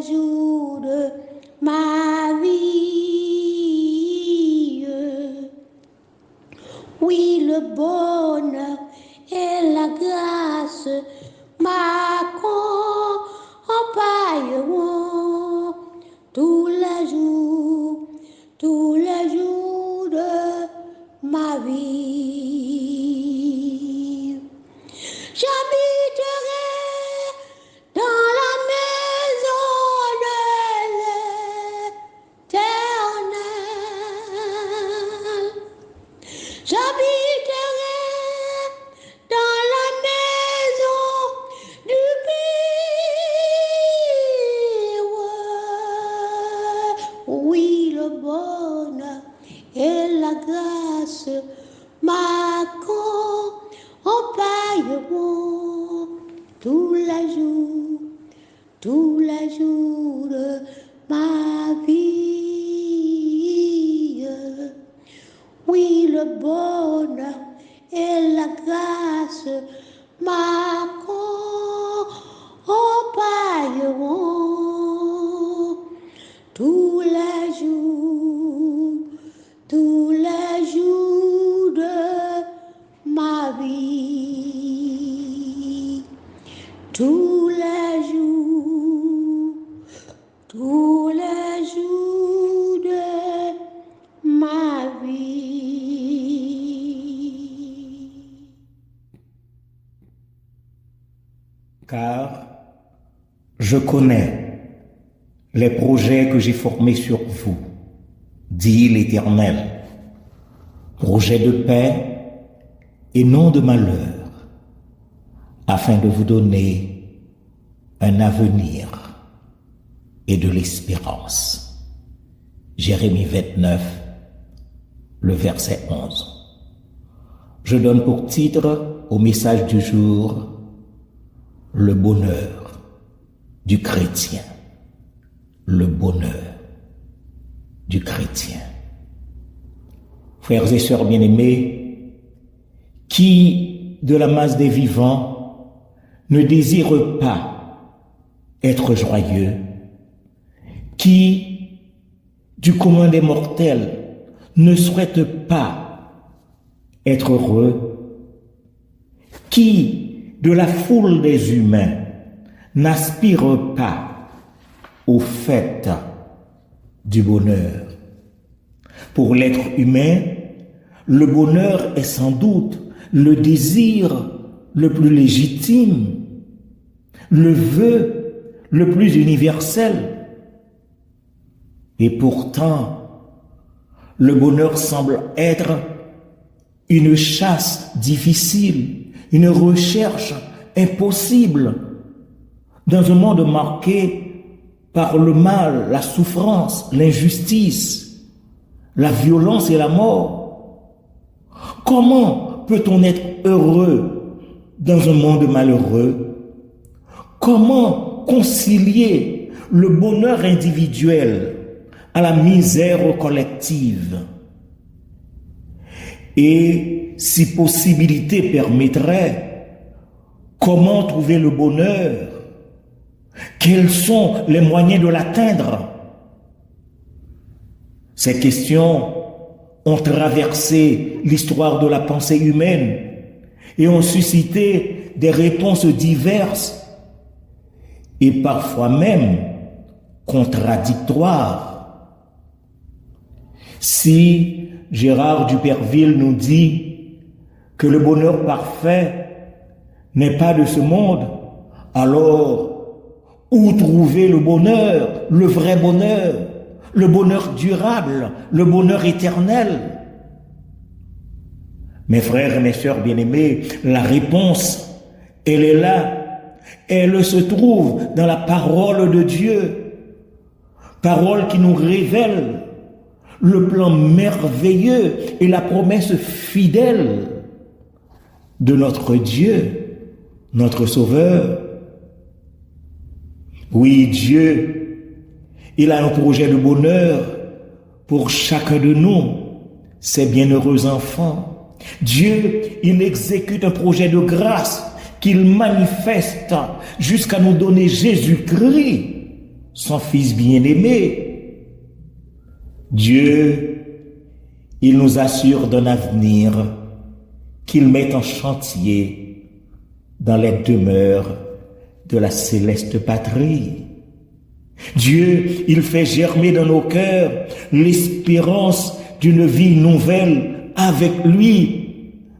jours de ma vie. Oui, le bonheur et la grâce m'accompagneront tous les jours de ma vie. J'habiterai dans la maison de l'Éternel. J'habiterai dans la maison du Père. Oui, le bonheur et la grâce m'accompagneront tous les tous les jours de ma vie. Oui, le bonheur et la grâce m'accompagneront tous les jours de ma vie. Tous les jours de ma vie. Car je connais les projets que j'ai formés sur vous, dit l'Éternel, projets de paix et non de malheur, afin de vous donner un avenir et de l'espérance. Jérémie 29, le verset 11. Je donne pour titre au message du jour le bonheur du chrétien. Le bonheur du chrétien. Frères et sœurs bien-aimés, qui de la masse des vivants ne désire pas être joyeux, qui du commun des mortels ne souhaite pas être heureux, qui de la foule des humains n'aspire pas au fait du bonheur. Pour l'être humain, le bonheur est sans doute le désir le plus légitime, le vœu le plus universel. Et pourtant, le bonheur semble être une chasse difficile, une recherche impossible dans un monde marqué par le mal, la souffrance, l'injustice, la violence et la mort. Comment peut-on être heureux dans un monde malheureux? Comment concilier le bonheur individuel à la misère collective? Et si possibilité permettrait, comment trouver le bonheur? Quels sont les moyens de l'atteindre? Ces questions ont traversé l'histoire de la pensée humaine et ont suscité des réponses diverses et parfois même contradictoires. Si Gérard Duperville nous dit que le bonheur parfait n'est pas de ce monde, alors où trouver le bonheur, le vrai bonheur, le bonheur durable, le bonheur éternel? Mes frères et mes sœurs bien-aimés, la réponse, elle est là. Elle se trouve dans la parole de Dieu. Parole qui nous révèle le plan merveilleux et la promesse fidèle de notre Dieu, notre Sauveur. Oui, Dieu, il a un projet de bonheur pour chacun de nous, ses bienheureux enfants. Dieu, il exécute un projet de grâce qu'il manifeste jusqu'à nous donner Jésus-Christ, son Fils bien-aimé. Dieu, il nous assure d'un avenir qu'il met en chantier dans les demeures de la céleste patrie. Dieu, il fait germer dans nos cœurs l'espérance d'une vie nouvelle avec lui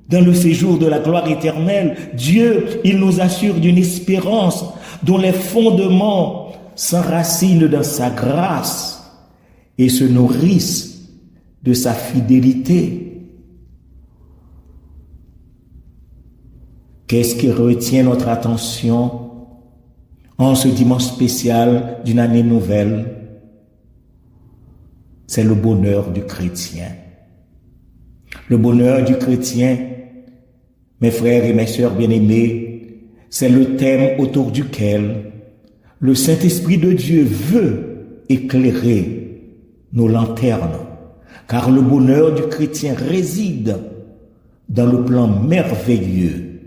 dans le séjour de la gloire éternelle. Dieu, il nous assure d'une espérance dont les fondements s'enracinent dans sa grâce et se nourrissent de sa fidélité. Qu'est-ce qui retient notre attention en ce dimanche spécial d'une année nouvelle? C'est le bonheur du chrétien. Le bonheur du chrétien, mes frères et mes sœurs bien-aimés, c'est le thème autour duquel le Saint-Esprit de Dieu veut éclairer nos lanternes, car le bonheur du chrétien réside dans le plan merveilleux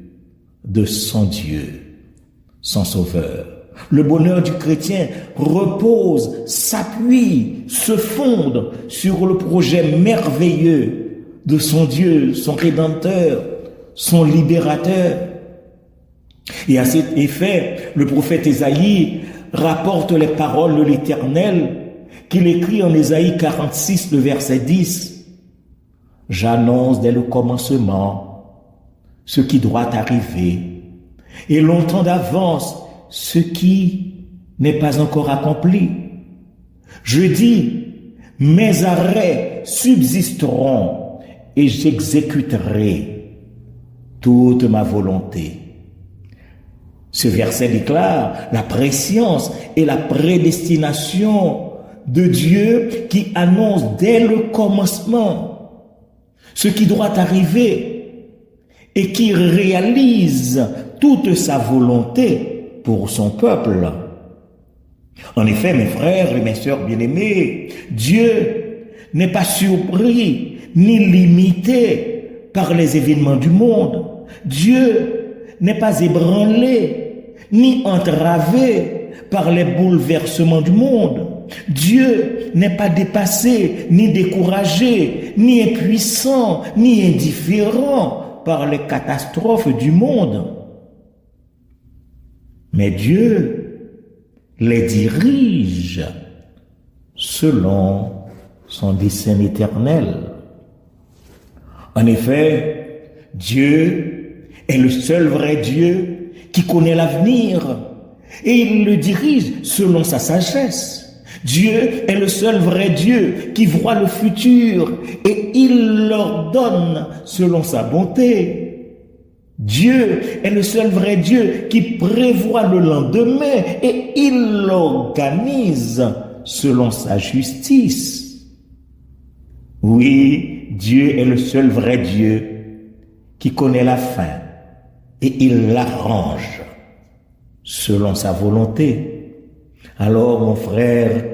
de son Dieu, son Sauveur. Le bonheur du chrétien repose, s'appuie, se fonde sur le projet merveilleux de son Dieu, son Rédempteur, son Libérateur. Et à cet effet, le prophète Ésaïe rapporte les paroles de l'Éternel qu'il écrit en Ésaïe 46, le verset 10. « J'annonce dès le commencement ce qui doit arriver, et longtemps d'avance ce qui n'est pas encore accompli. Je dis, mes arrêts subsisteront et j'exécuterai toute ma volonté. » Ce verset déclare la préscience et la prédestination de Dieu qui annonce dès le commencement ce qui doit arriver et qui réalise toute sa volonté pour son peuple. En effet, mes frères et mes sœurs bien-aimés, Dieu n'est pas surpris ni limité par les événements du monde. Dieu n'est pas ébranlé ni entravé par les bouleversements du monde. Dieu n'est pas dépassé, ni découragé, ni impuissant, ni indifférent par les catastrophes du monde. Mais Dieu les dirige selon son dessein éternel. En effet, Dieu est le seul vrai Dieu qui connaît l'avenir et il le dirige selon sa sagesse. Dieu est le seul vrai Dieu qui voit le futur et il l'ordonne selon sa bonté. Dieu est le seul vrai Dieu qui prévoit le lendemain et il l'organise selon sa justice. Oui, Dieu est le seul vrai Dieu qui connaît la fin et il l'arrange selon sa volonté. Alors, mon frère,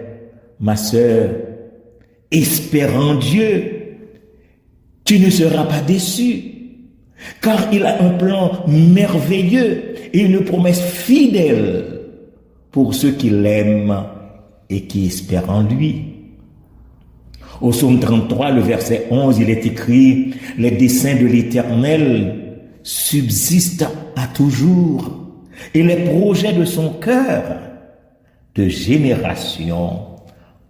ma sœur, espérant Dieu, tu ne seras pas déçu, car il a un plan merveilleux et une promesse fidèle pour ceux qui l'aiment et qui espèrent en lui. Au psaume 33, le verset 11, il est écrit « Les desseins de l'Éternel subsistent à toujours, et les projets de son cœur de génération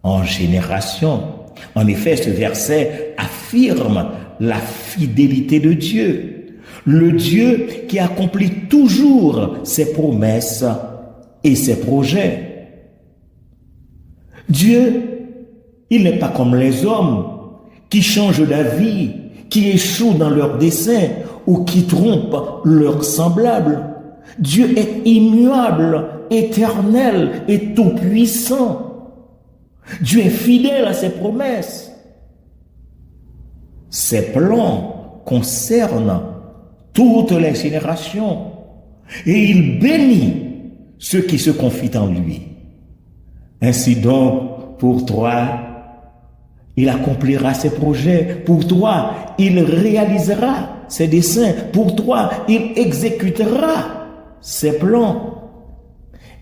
en génération. » En effet, ce verset affirme la fidélité de Dieu, le Dieu qui accomplit toujours ses promesses et ses projets. Dieu, il n'est pas comme les hommes qui changent d'avis, qui échouent dans leurs desseins ou qui trompent leurs semblables. Dieu est immuable, éternel et tout-puissant. Dieu est fidèle à ses promesses. Ses plans concernent toutes les générations et il bénit ceux qui se confient en lui. Ainsi donc, pour toi, il accomplira ses projets. Pour toi, il réalisera ses desseins. Pour toi, il exécutera ses plans.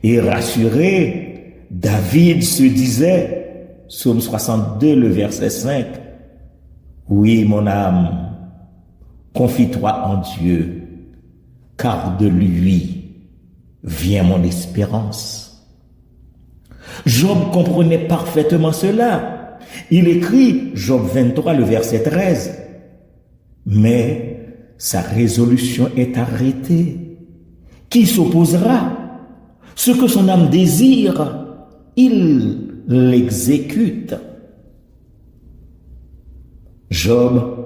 Et rassuré, David se disait, psaume 62, le verset 5, « Oui, mon âme, confie-toi en Dieu, car de lui vient mon espérance. » Job comprenait parfaitement cela. Il écrit, Job 23, le verset 13, « Mais sa résolution est arrêtée. Qui s'opposera? Ce que son âme désire, il l'exécute. » Job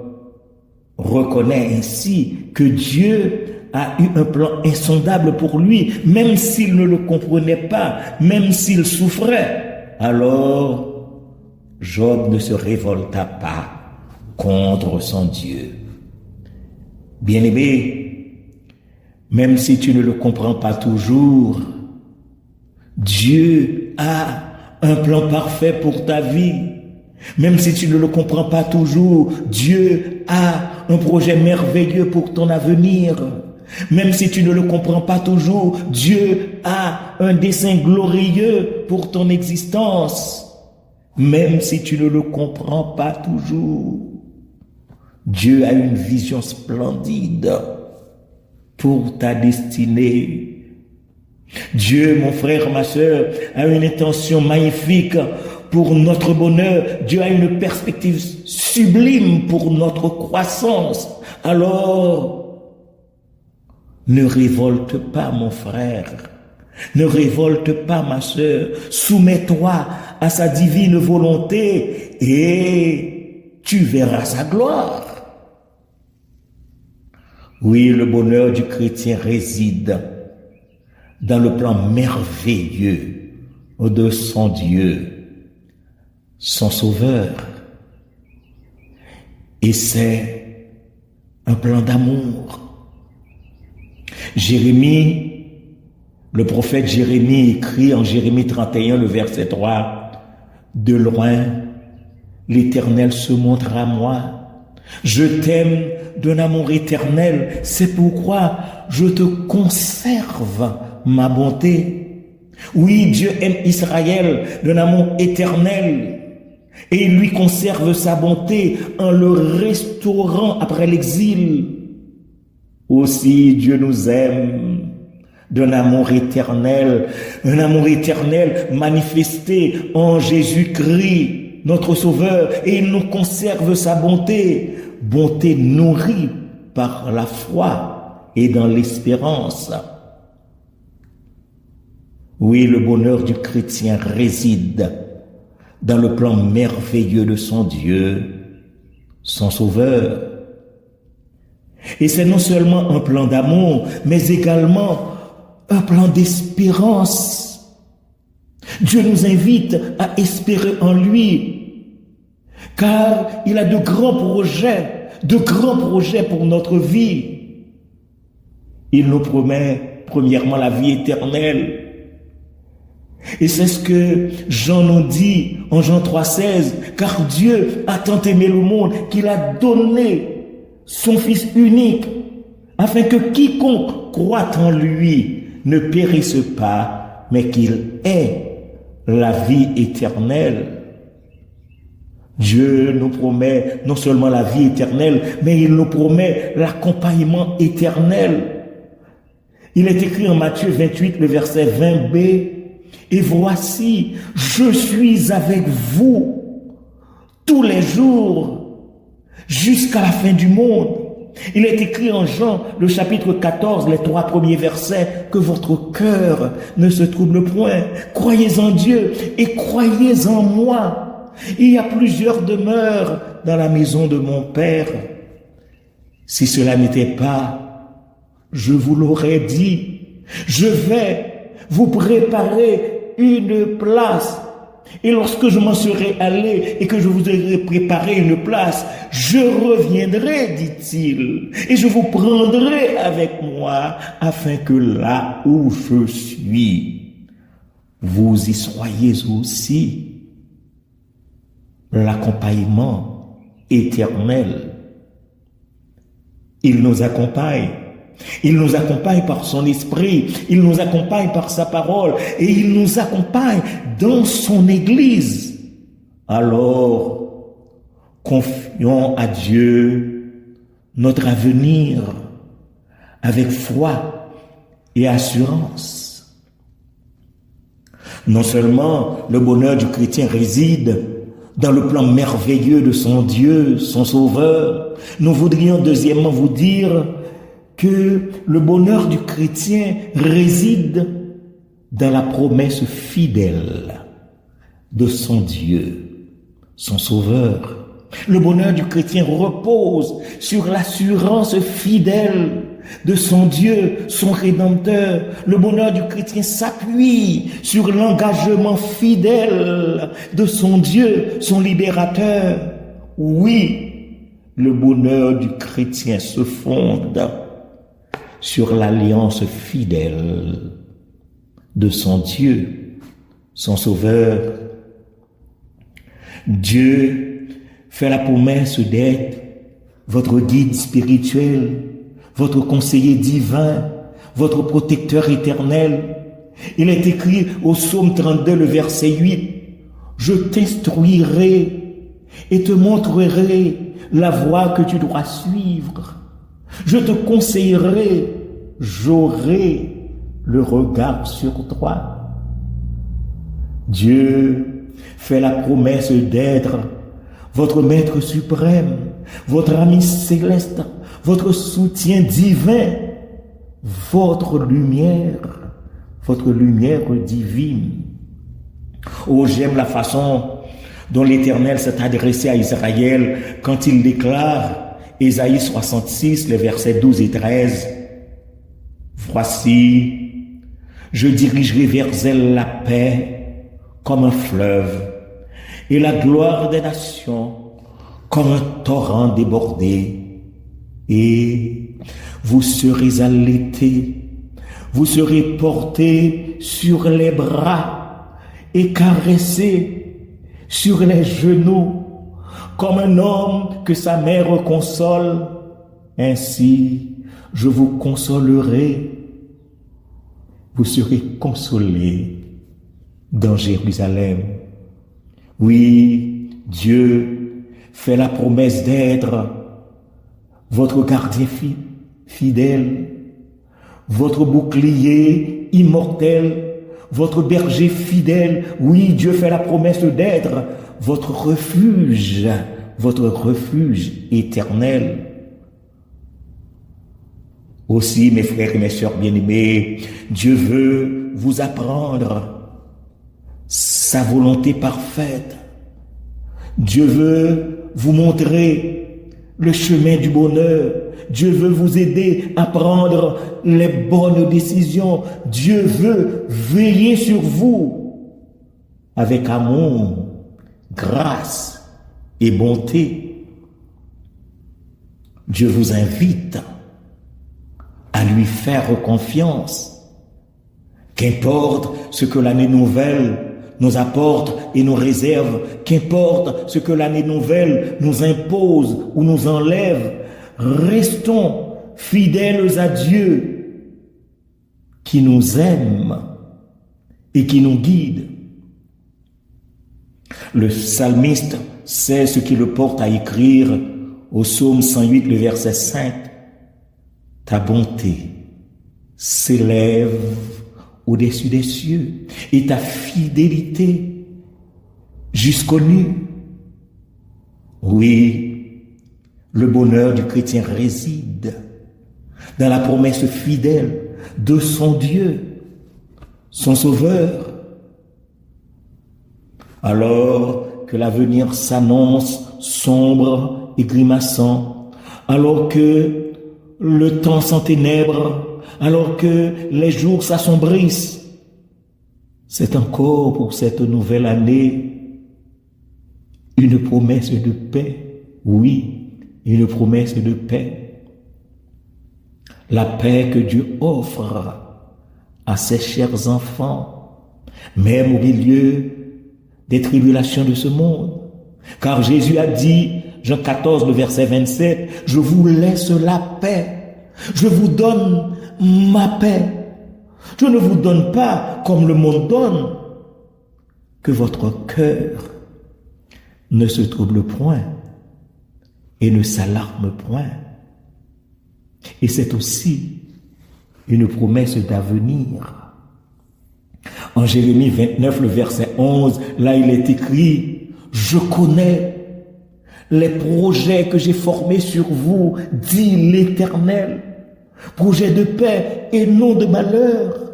reconnaît ainsi que Dieu a eu un plan insondable pour lui, même s'il ne le comprenait pas, même s'il souffrait. Alors, Job ne se révolta pas contre son Dieu. Bien-aimé, même si tu ne le comprends pas toujours, Dieu a un plan parfait pour ta vie. Même si tu ne le comprends pas toujours, Dieu a un projet merveilleux pour ton avenir. Même si tu ne le comprends pas toujours, Dieu a un dessein glorieux pour ton existence. Même si tu ne le comprends pas toujours, Dieu a une vision splendide pour ta destinée. Dieu, mon frère, ma sœur, a une intention magnifique pour notre bonheur. Dieu a une perspective sublime pour notre croissance. Alors, ne révolte pas, mon frère. Ne révolte pas, ma sœur. Soumets-toi à sa divine volonté et tu verras sa gloire. Oui, le bonheur du chrétien réside dans le plan merveilleux de son Dieu, son Sauveur. Et c'est un plan d'amour. Jérémie, le prophète Jérémie écrit en Jérémie 31, le verset 3, « De loin, l'Éternel se montre à moi. Je t'aime d'un amour éternel, c'est pourquoi je te conserve ma bonté. » Oui, Dieu aime Israël d'un amour éternel et il lui conserve sa bonté en le restaurant après l'exil. Aussi, Dieu nous aime d'un amour éternel, un amour éternel manifesté en Jésus-Christ, notre Sauveur, et il nous conserve sa bonté, bonté nourrie par la foi et dans l'espérance. Oui, le bonheur du chrétien réside dans le plan merveilleux de son Dieu, son Sauveur. Et c'est non seulement un plan d'amour, mais également un plan d'espérance. Dieu nous invite à espérer en lui, car il a de grands projets pour notre vie. Il nous promet premièrement la vie éternelle. Et c'est ce que Jean nous dit en Jean 3,16, car Dieu a tant aimé le monde qu'il a donné son Fils unique, afin que quiconque croit en lui ne périsse pas, mais qu'il ait la vie éternelle. Dieu nous promet non seulement la vie éternelle, mais il nous promet l'accompagnement éternel. Il est écrit en Matthieu 28, le verset 20b, « Et voici, je suis avec vous tous les jours jusqu'à la fin du monde. » Il est écrit en Jean, le chapitre 14, les 3 premiers versets, « Que votre cœur ne se trouble point. Croyez en Dieu et croyez en moi. Il y a plusieurs demeures dans la maison de mon Père. Si cela n'était pas, je vous l'aurais dit. Je vais vous préparer une place. Et lorsque je m'en serai allé et que je vous aurai préparé une place, je reviendrai, dit-il, et je vous prendrai avec moi, afin que là où je suis, vous y soyez aussi. » L'accompagnement éternel. Il nous accompagne. Il nous accompagne par son esprit, il nous accompagne par sa parole et il nous accompagne dans son Église. Alors, confions à Dieu notre avenir avec foi et assurance. Non seulement le bonheur du chrétien réside dans le plan merveilleux de son Dieu, son Sauveur, nous voudrions deuxièmement vous dire que le bonheur du chrétien réside dans la promesse fidèle de son Dieu, son Sauveur. Le bonheur du chrétien repose sur l'assurance fidèle de son Dieu, son Rédempteur. Le bonheur du chrétien s'appuie sur l'engagement fidèle de son Dieu, son Libérateur. Oui, le bonheur du chrétien se fonde sur l'alliance fidèle de son Dieu. son sauveur. Dieu fait la promesse d'être votre guide spirituel, votre conseiller divin, votre protecteur éternel. Il est écrit au psaume 32, le verset 8, « Je t'instruirai et te montrerai la voie que tu dois suivre. Je te conseillerai, j'aurai le regard sur toi. » Dieu fait la promesse d'être votre maître suprême, votre ami céleste, votre soutien divin, votre lumière divine. Oh, j'aime la façon dont l'Éternel s'est adressé à Israël quand il déclare, Ésaïe 66, les versets 12 et 13, « Voici, je dirigerai vers elle la paix comme un fleuve, et la gloire des nations comme un torrent débordé. Et vous serez allaités, vous serez portés sur les bras et caressés sur les genoux, comme un homme que sa mère console. Ainsi, je vous consolerai. Vous serez consolés dans Jérusalem. » Oui, Dieu fait la promesse d'être votre gardien fidèle, votre bouclier immortel, votre berger fidèle. Oui, Dieu fait la promesse d'être votre refuge éternel. Aussi, mes frères et mes sœurs bien-aimés, Dieu veut vous apprendre sa volonté parfaite. Dieu veut vous montrer le chemin du bonheur. Dieu veut vous aider à prendre les bonnes décisions. Dieu veut veiller sur vous avec amour, grâce et bonté. Dieu vous invite à lui faire confiance. Qu'importe ce que l'année nouvelle nous apporte et nous réserve, qu'importe ce que l'année nouvelle nous impose ou nous enlève, restons fidèles à Dieu qui nous aime et qui nous guide. Le psalmiste sait ce qui le porte à écrire au psaume 108, le verset 5. « Ta bonté s'élève au-dessus des cieux, et ta fidélité jusqu'aux nues. » Oui, le bonheur du chrétien réside dans la promesse fidèle de son Dieu, son Sauveur. Alors que l'avenir s'annonce sombre et grimaçant, alors que le temps s'enténèbre, alors que les jours s'assombrissent, c'est encore pour cette nouvelle année une promesse de paix. Oui, une promesse de paix. La paix que Dieu offre à ses chers enfants, même au milieu des tribulations de ce monde. Car Jésus a dit, Jean 14, le verset 27, « Je vous laisse la paix, je vous donne ma paix. Je ne vous donne pas comme le monde donne. Que votre cœur ne se trouble point et ne s'alarme point. » Et c'est aussi une promesse d'avenir. En Jérémie 29, le verset 11, là il est écrit, « Je connais les projets que j'ai formés sur vous, dit l'Éternel, projets de paix et non de malheur,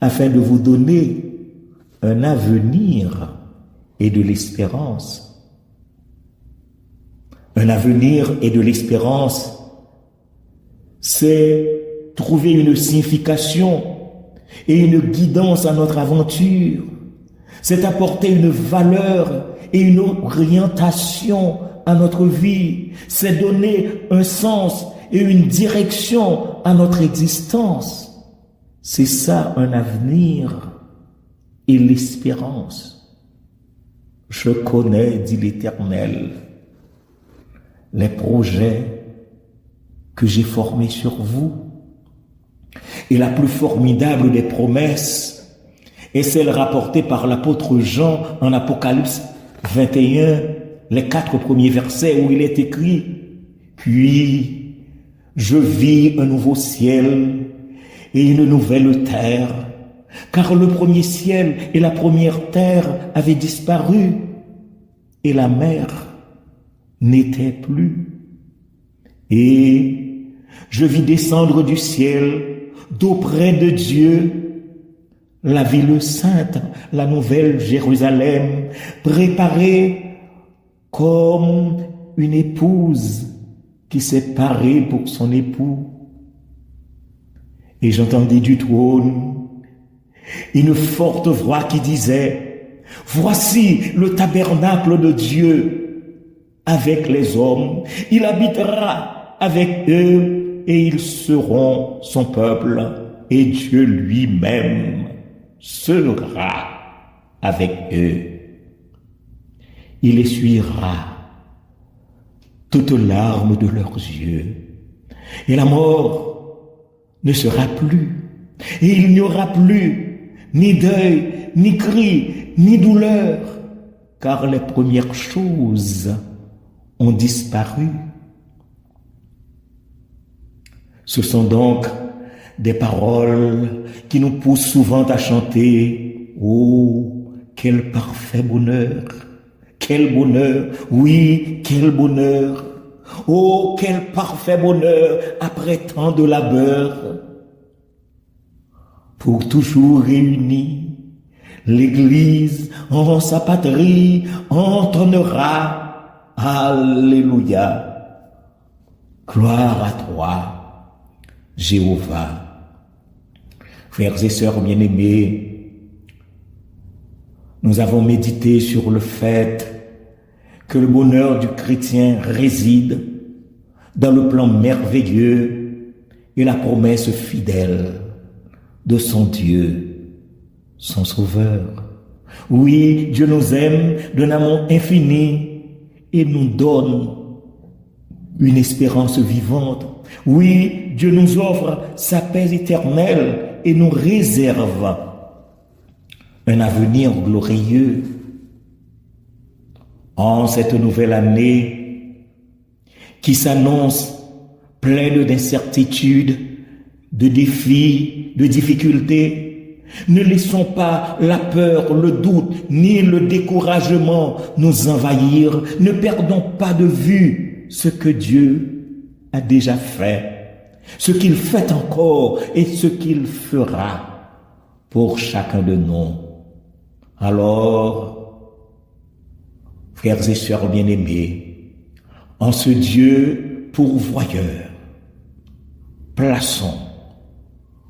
afin de vous donner un avenir et de l'espérance. » Un avenir et de l'espérance, c'est trouver une signification et une guidance à notre aventure. C'est apporter une valeur et une orientation à notre vie. C'est donner un sens et une direction à notre existence. C'est ça un avenir et l'espérance. Je connais, dit l'Éternel, les projets que j'ai formés sur vous. Et la plus formidable des promesses est celle rapportée par l'apôtre Jean en Apocalypse 21, les 4 premiers versets où il est écrit « Puis je vis un nouveau ciel et une nouvelle terre, car le premier ciel et la première terre avaient disparu et la mer n'était plus. Et je vis descendre du ciel d'auprès de Dieu la ville sainte, la nouvelle Jérusalem, préparée comme une épouse qui s'est parée pour son époux. Et j'entendis du trône une forte voix qui disait « Voici le tabernacle de Dieu avec les hommes. Il habitera avec eux et ils seront son peuple. Et Dieu lui-même sera avec eux. Il essuiera toutes larmes de leurs yeux. Et la mort ne sera plus. Et il n'y aura plus ni deuil, ni cri, ni douleur, car les premières choses ont disparu. Ce sont donc des paroles qui nous poussent souvent à chanter « Oh, quel parfait bonheur! Quel bonheur! Oui, quel bonheur! Oh, quel parfait bonheur après tant de labeur! Pour toujours réunis, l'Église en sa patrie entonnera. Alléluia! Gloire à toi, Jéhovah. Frères et sœurs bien-aimés, nous avons médité sur le fait que le bonheur du chrétien réside dans le plan merveilleux et la promesse fidèle de son Dieu, son Sauveur. Oui, Dieu nous aime d'un amour infini et nous donne une espérance vivante. Oui, Dieu nous offre sa paix éternelle et nous réserve un avenir glorieux. En cette nouvelle année qui s'annonce pleine d'incertitudes, de défis, de difficultés, ne laissons pas la peur, le doute, ni le découragement nous envahir. Ne perdons pas de vue ce que Dieu a déjà fait, ce qu'il fait encore et ce qu'il fera pour chacun de nous. Alors, frères et sœurs bien-aimés, en ce Dieu pourvoyeur, plaçons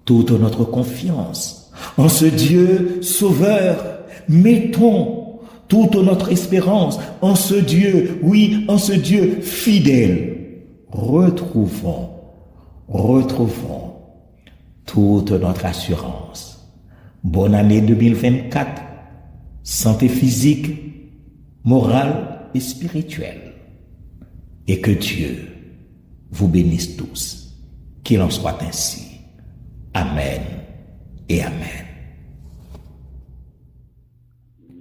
toute notre confiance. En ce Dieu sauveur, mettons toute notre espérance. En ce Dieu, oui, en ce Dieu fidèle, retrouvons toute notre assurance. Bonne année 2024, santé physique, morale et spirituelle. Et que Dieu vous bénisse tous. Qu'il en soit ainsi. Amen et Amen.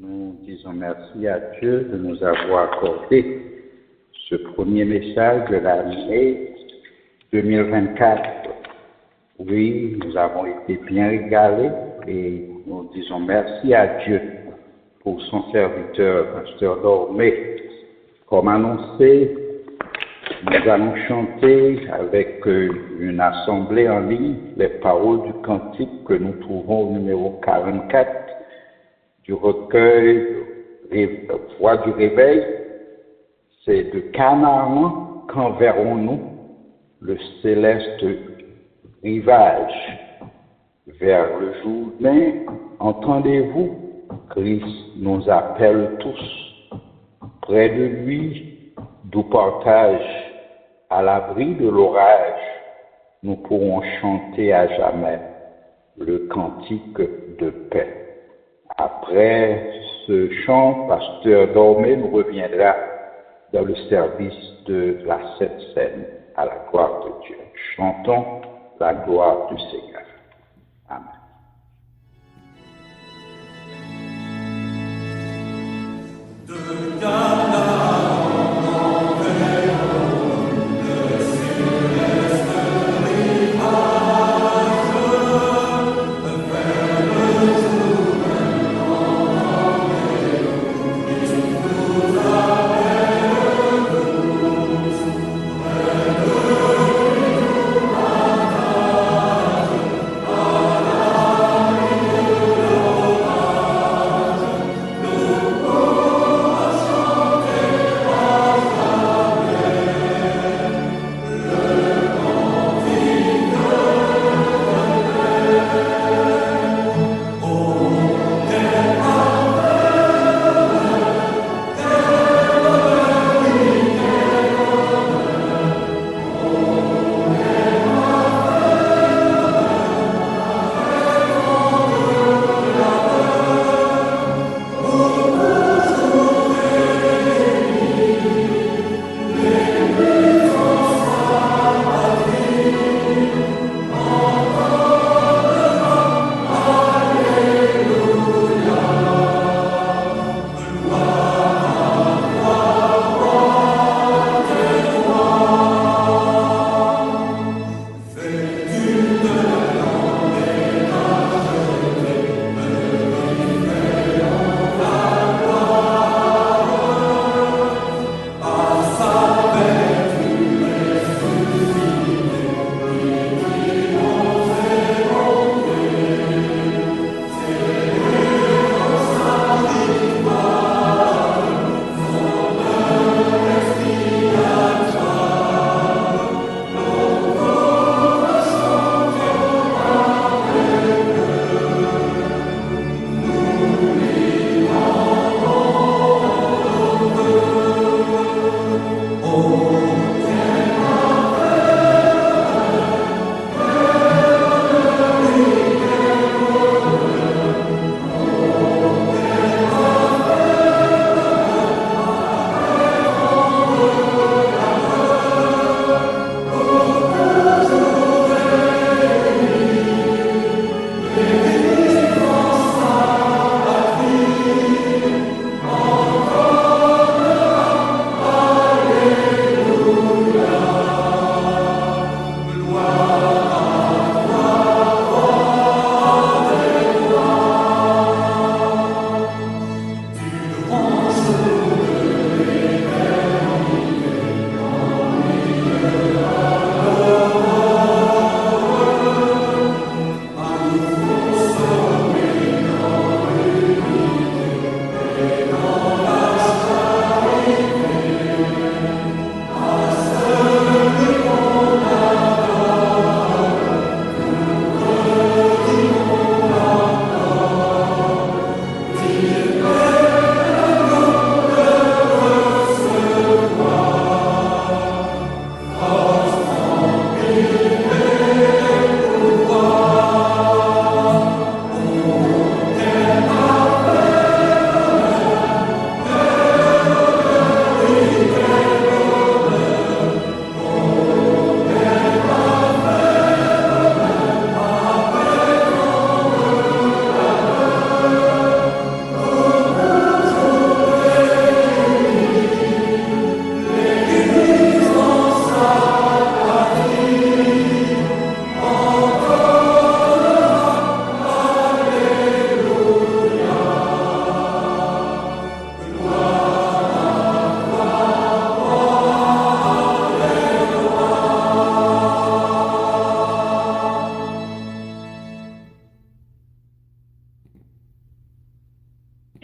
Nous disons merci à Dieu de nous avoir accordé ce premier message de l'année 2024. Oui, nous avons été bien régalés et nous disons merci à Dieu pour son serviteur, Pasteur Dormé. Comme annoncé, nous allons chanter avec une assemblée en ligne les paroles du cantique que nous trouvons au numéro 44 du recueil Voix du réveil. C'est de Canaan, quand verrons-nous le céleste rivage? Vers le Jourdain, entendez-vous, Christ nous appelle tous. Près de lui, d'où partage, à l'abri de l'orage, nous pourrons chanter à jamais le cantique de paix. À Après ce chant, Pasteur Dormé nous reviendra dans le service de la Sainte Seine à la gloire de Dieu. Chantons la gloire du Seigneur. Amen.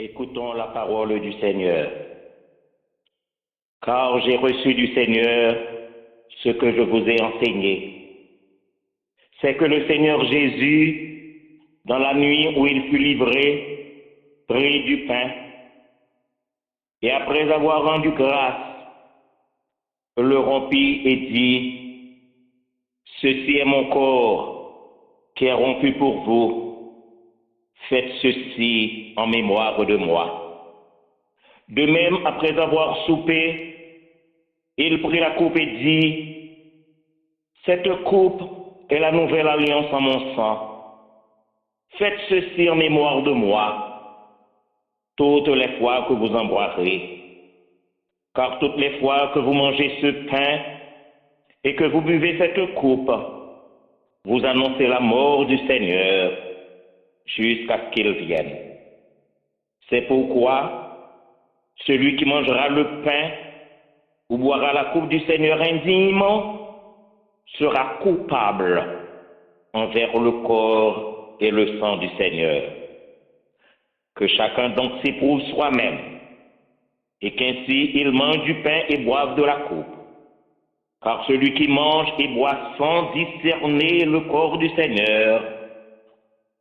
Écoutons la parole du Seigneur. Car j'ai reçu du Seigneur ce que je vous ai enseigné. C'est que le Seigneur Jésus, dans la nuit où il fut livré, prit du pain et après avoir rendu grâce, le rompit et dit, « Ceci est mon corps qui est rompu pour vous. Faites ceci en mémoire de moi. De même, après avoir soupé, il prit la coupe et dit, cette coupe est la nouvelle alliance en mon sang. Faites ceci en mémoire de moi, toutes les fois que vous en boirez. Car toutes les fois que vous mangez ce pain et que vous buvez cette coupe, vous annoncez la mort du Seigneur jusqu'à ce qu'il vienne. C'est pourquoi celui qui mangera le pain ou boira la coupe du Seigneur indignement sera coupable envers le corps et le sang du Seigneur. Que chacun donc s'éprouve soi-même, et qu'ainsi il mange du pain et boive de la coupe. Car celui qui mange et boit sans discerner le corps du Seigneur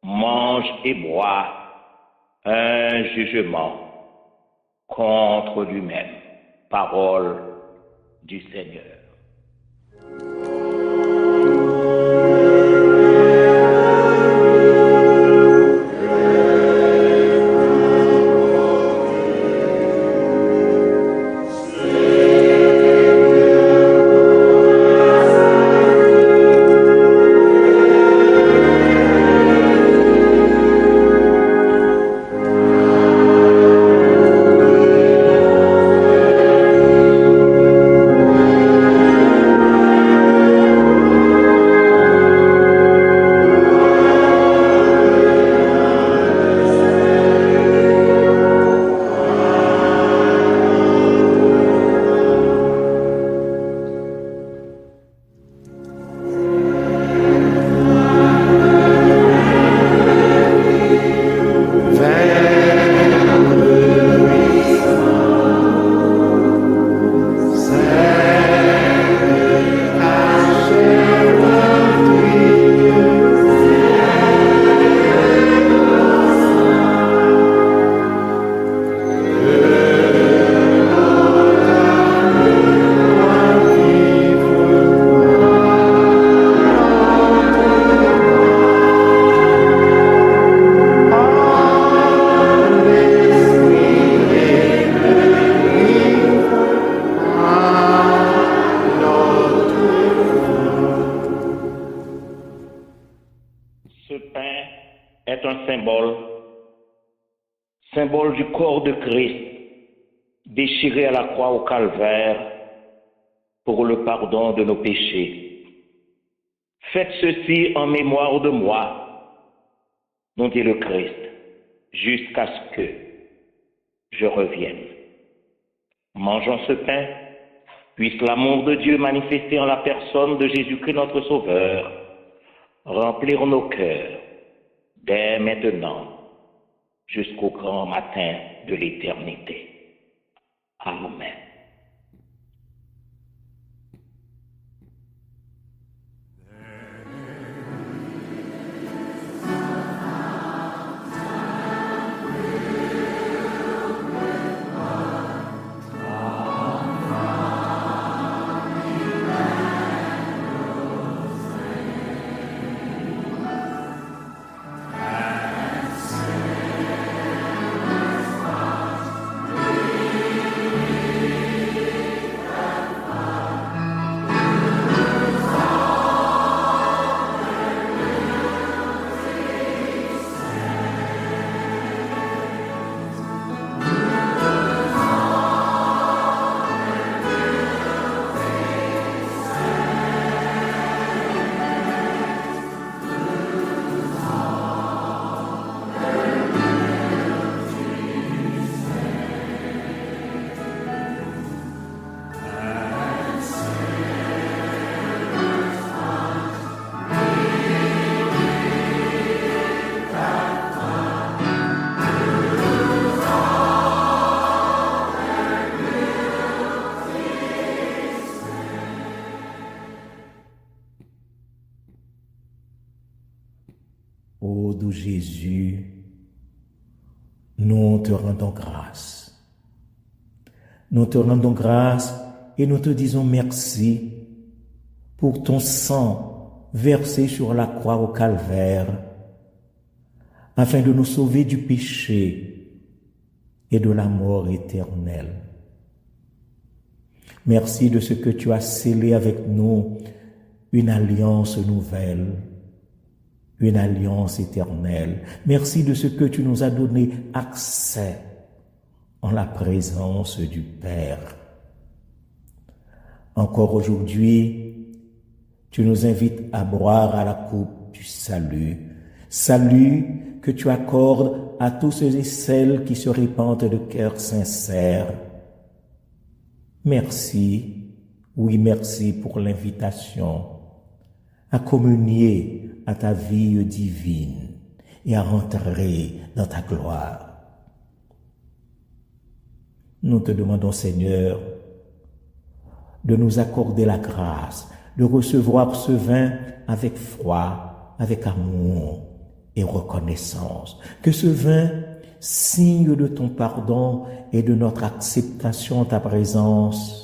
mange et boit un jugement contre lui-même. Parole du Seigneur. Symbole du corps de Christ, déchiré à la croix au calvaire pour le pardon de nos péchés. Faites ceci en mémoire de moi, nous dit le Christ, jusqu'à ce que je revienne. Mangeons ce pain, puisse l'amour de Dieu manifesté en la personne de Jésus-Christ notre Sauveur remplir nos cœurs dès maintenant jusqu'au grand matin de l'éternité. Amen. Ô doux Jésus, nous te rendons grâce. Nous te rendons grâce et nous te disons merci pour ton sang versé sur la croix au calvaire, afin de nous sauver du péché et de la mort éternelle. Merci de ce que tu as scellé avec nous une alliance nouvelle, une alliance éternelle. Merci de ce que tu nous as donné accès en la présence du Père. Encore aujourd'hui, tu nous invites à boire à la coupe du salut. Salut que tu accordes à tous ceux et celles qui se répandent de cœur sincère. Merci, oui merci pour l'invitation à communier à ta vie divine et à entrer dans ta gloire. Nous te demandons, Seigneur, de nous accorder la grâce de recevoir ce vin avec foi, avec amour et reconnaissance. Que ce vin, signe de ton pardon et de notre acceptation en ta présence,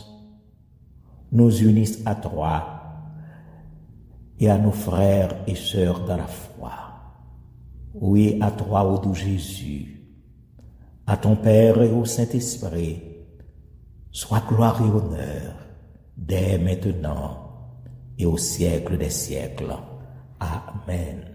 nous unisse à toi et à nos frères et sœurs dans la foi. Oui, à toi, ô doux Jésus, à ton Père et au Saint-Esprit, soit gloire et honneur, dès maintenant et au siècle des siècles. Amen.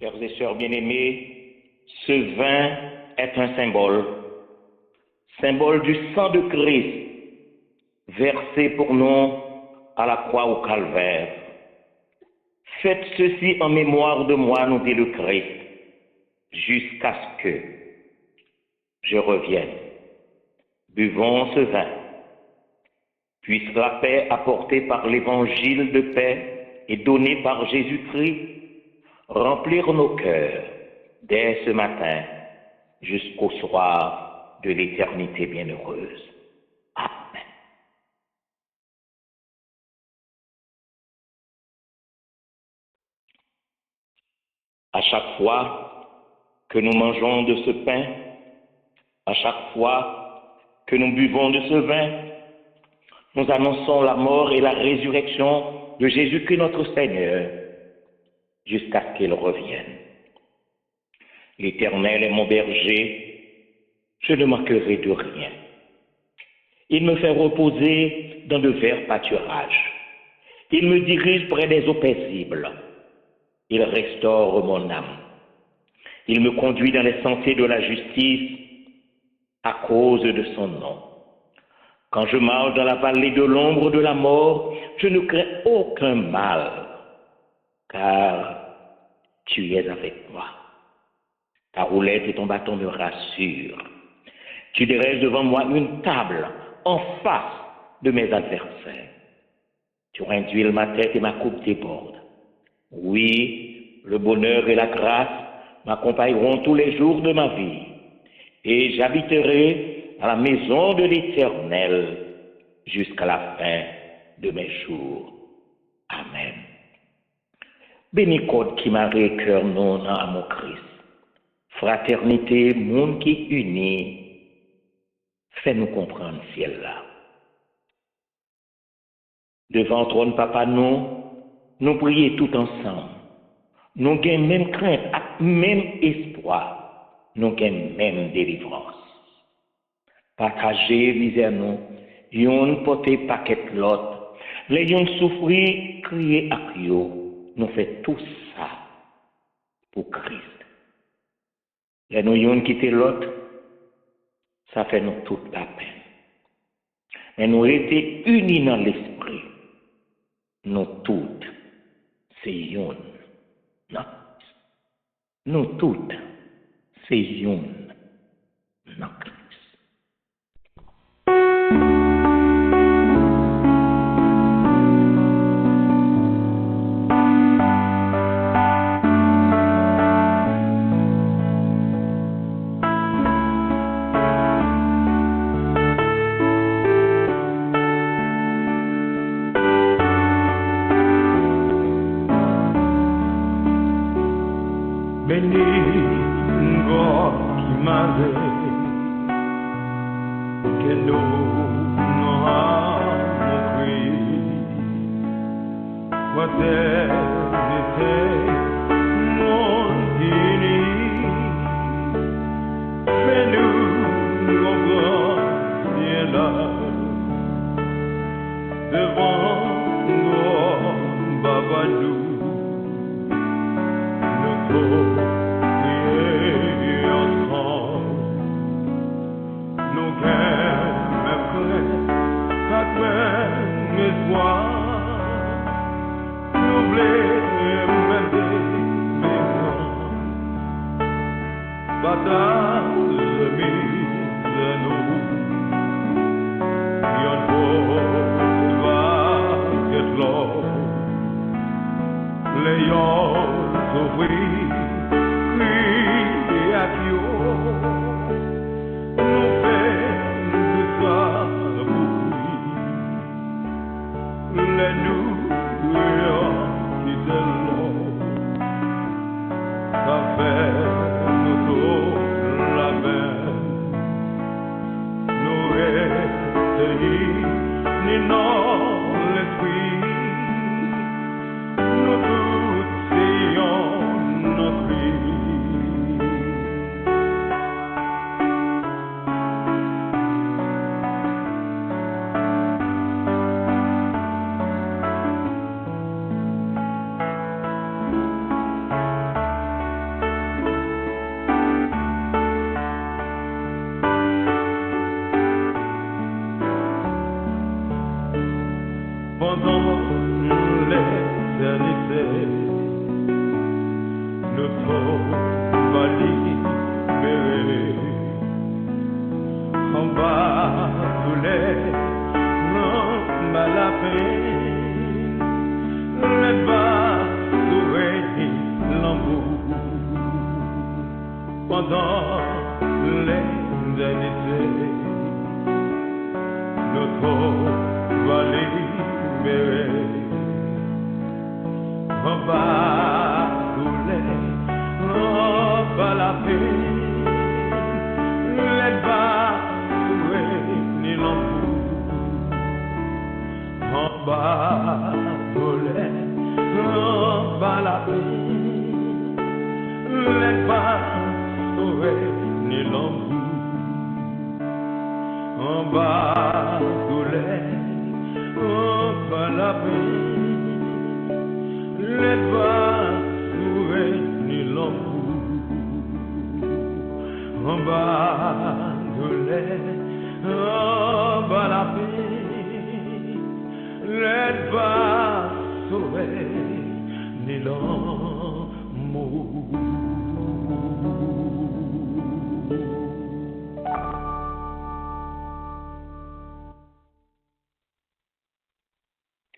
Frères et sœurs bien-aimés, ce vin est un symbole du sang de Christ, versé pour nous à la croix au calvaire. Faites ceci en mémoire de moi, nous dit le Christ, jusqu'à ce que je revienne. Buvons ce vin. Puisse la paix apportée par l'évangile de paix et donnée par Jésus-Christ remplir nos cœurs dès ce matin jusqu'au soir de l'éternité bienheureuse. Amen. À chaque fois que nous mangeons de ce pain, à chaque fois que nous buvons de ce vin, nous annonçons la mort et la résurrection de Jésus-Christ notre Seigneur, jusqu'à ce qu'il revienne. L'Éternel est mon berger, je ne manquerai de rien. Il me fait reposer dans de verts pâturages. Il me dirige près des eaux paisibles. Il restaure mon âme. Il me conduit dans les sentiers de la justice à cause de son nom. Quand je marche dans la vallée de l'ombre de la mort, je ne crains aucun mal, car tu es avec moi. Ta roulette et ton bâton me rassurent. Tu dresses devant moi une table en face de mes adversaires. Tu induis ma tête et ma coupe déborde. Oui, le bonheur et la grâce m'accompagneront tous les jours de ma vie, et j'habiterai à la maison de l'Éternel jusqu'à la fin de mes jours. Amen. Béni code qui m'a cœur non à mon Christ. Fraternité, monde qui unit, fais-nous comprendre ciel là. Devant trône papa nous prions tout ensemble. Nous gagnons même crainte, même espoir, nous gagnons même délivrance. partager misère nous, yon porter paquet l'autre, les yon souffrir, crier à yo, nous fait tout ça pour Christ. Les nous yon quitter l'autre, ça fait nous toute la peine. Mais nous étions unis dans l'esprit, nous toutes, c'est yon. Non. Nous toutes, c'est yon. Non.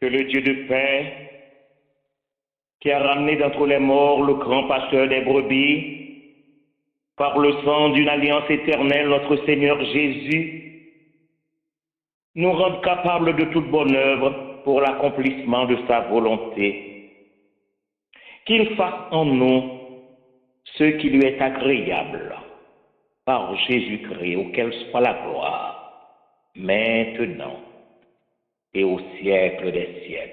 Que le Dieu de paix, qui a ramené d'entre les morts le grand pasteur des brebis, par le sang d'une alliance éternelle, notre Seigneur Jésus, nous rende capables de toute bonne œuvre pour l'accomplissement de sa volonté. Qu'il fasse en nous ce qui lui est agréable, par Jésus-Christ, auquel soit la gloire, maintenant et au siècle des siècles.